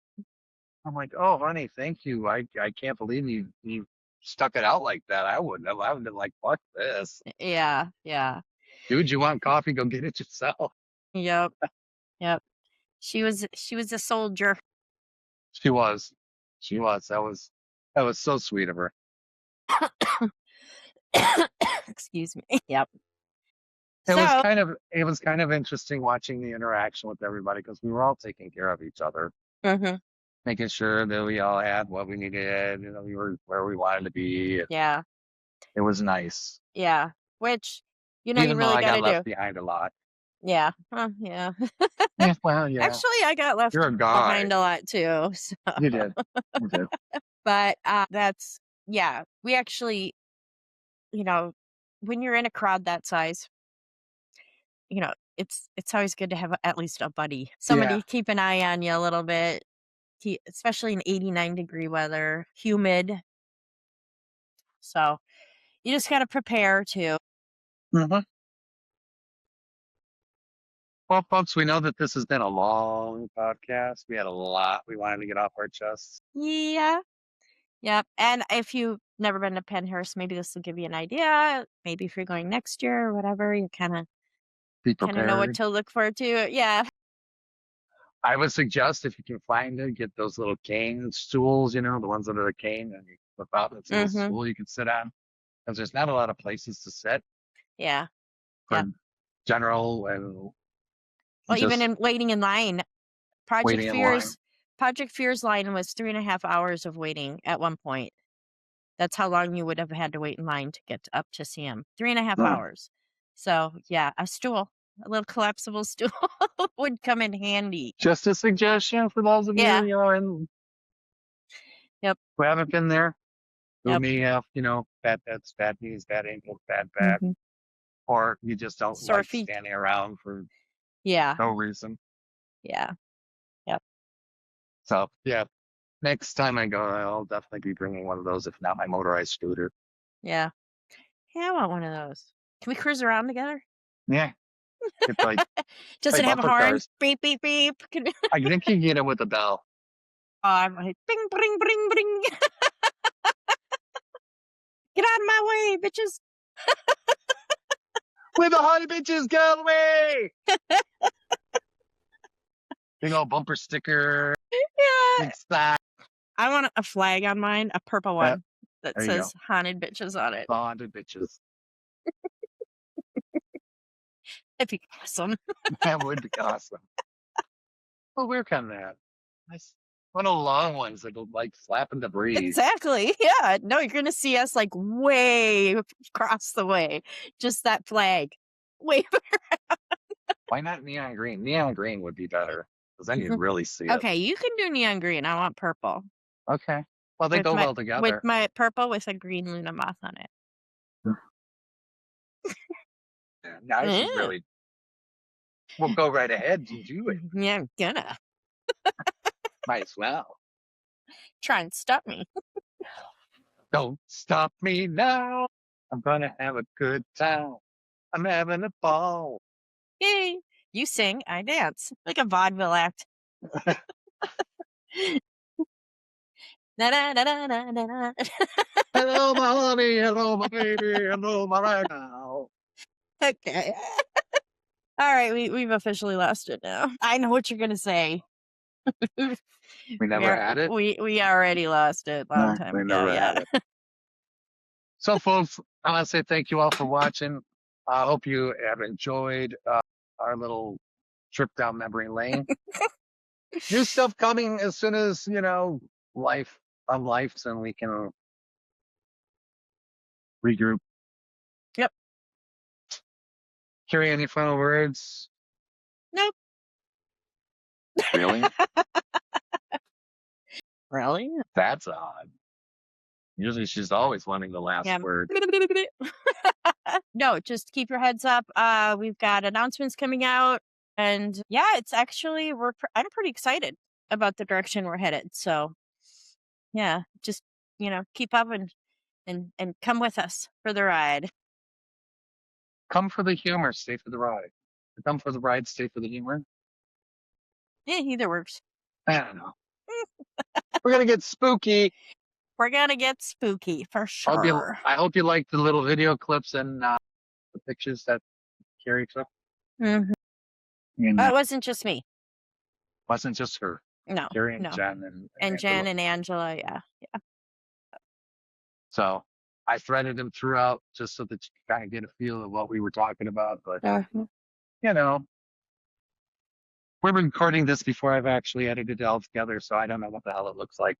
I'm like, oh, honey, thank you. I can't believe you stuck it out like that. I wouldn't have. I would have been like, fuck this. Yeah. Yeah. Dude, you want coffee? Go get it yourself. Yep. Yep. She was a soldier. She was. She was. That was so sweet of her. Excuse me. Yep. It was kind of interesting watching the interaction with everybody because we were all taking care of each other, Mhm. making sure that we all had what we needed. We were where we wanted to be. Yeah. It was nice, Yeah. Which, you even though really I got got to left do. behind a lot. Yeah. Yeah. Yeah, well, yeah, Actually, I got left you're a guy. behind a lot too. So. You did. You did. But yeah, we actually, when you're in a crowd that size, it's always good to have at least a buddy, somebody Yeah. to keep an eye on you a little bit, especially in 89-degree weather, humid. So you just got to prepare too. Mm-hmm. Well, folks, we know that this has been a long podcast. We had a lot we wanted to get off our chests. Yeah. Yep. And if you've never been to Pennhurst, maybe this will give you an idea. Maybe if you're going next year or whatever, you kind of Be know what prepared. to look forward to. Yeah. I would suggest if you can find it, get those little cane stools, the ones that are a cane and you flip out. It's a little Mm-hmm. stool you can sit on. Because there's not a lot of places to sit Yeah. for Yep. general and Well, just even in waiting in line, waiting in line. Project Fear's line was 3.5 hours of waiting at one point. That's how long you would have had to wait in line to get up to see him. 3.5 hours. So yeah, a little collapsible stool would come in handy. Just a suggestion for those of Yeah. you, Yep. who haven't been there, who Yep. may have, bad heads, bad knees, bad ankles, bad back, Mhm. or you just don't Sore like feet. standing around for Yeah. no reason. Yeah. Yep. So yeah, next time I go, I'll definitely be bringing one of those, if not my motorized scooter. Yeah. Yeah, I want one of those. Can we cruise around together? Yeah. It's like, Does like it have a bumper horn? cars. Beep, beep, beep. I think you can get it with a bell. I'm like, bing, bring, bring, bring. Get out of my way, bitches. Where the honey bitches go away? Big old bumper sticker. Yeah. Big stack. I want a flag on mine, a purple one that there you says haunted bitches on it. Bonded bitches. That'd be awesome. That would be awesome. Well, we're kind of that. Nice. One of the long ones that'll like flap in the breeze. Exactly. Yeah. No, you're going to see us like way across the way. Just that flag. Way. Why not neon green? Neon green would be better because then you'd really see it. Okay, you can do neon green. I want purple. Okay. Well, they go well together. With my purple with a green Luna moth on it. Yeah, now you should really. We'll go right ahead and do it. Yeah, I'm gonna. Might as well. Try and stop me. Don't stop me now. I'm gonna have a good time. I'm having a ball. Yay! You sing, I dance. Like a vaudeville act. Hello, my honey. Hello, my baby. Hello, my right now. Okay. All right, we've officially lost it now. I know what you're gonna say. We never had it? We already lost it a long time ago. Yeah. So, folks, I want to say thank you all for watching. I hope you have enjoyed our little trip down memory lane. New stuff coming as soon as, life unlifes and we can regroup. Yep. Carrie, any final words? Nope. Really? Really? That's odd. Usually she's always wanting the last word. No, just keep your heads up. We've got announcements coming out, and yeah, it's actually I'm pretty excited about the direction we're headed. So, yeah, just keep up and come with us for the ride. Come for the humor, stay for the ride. Come for the ride, stay for the humor. Yeah, either works. I don't know. We're gonna get spooky. We're gonna get spooky for sure. I hope you like the little video clips and the pictures that Carrie took. Mm-hmm. And, it wasn't just me. Wasn't just her. No. Carrie and Jen and Jen and Angela. Yeah. So I threaded them throughout just so that you kind of get a feel of what we were talking about. But we're recording this before I've actually edited it all together, so I don't know what the hell it looks like.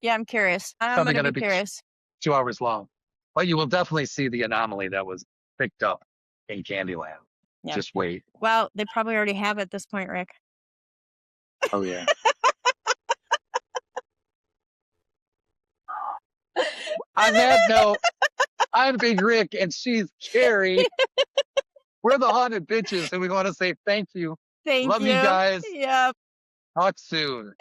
Yeah, I'm curious. I'm going to be curious. 2 hours long. Well, you will definitely see the anomaly that was picked up in Candyland. Yeah. Just wait. Well, they probably already have at this point, Rick. Oh, yeah. On that note, I'm Big Rick and she's Carrie. We're the Haunted Bitches, and we want to say thank you. Love you guys. Yep. Talk soon.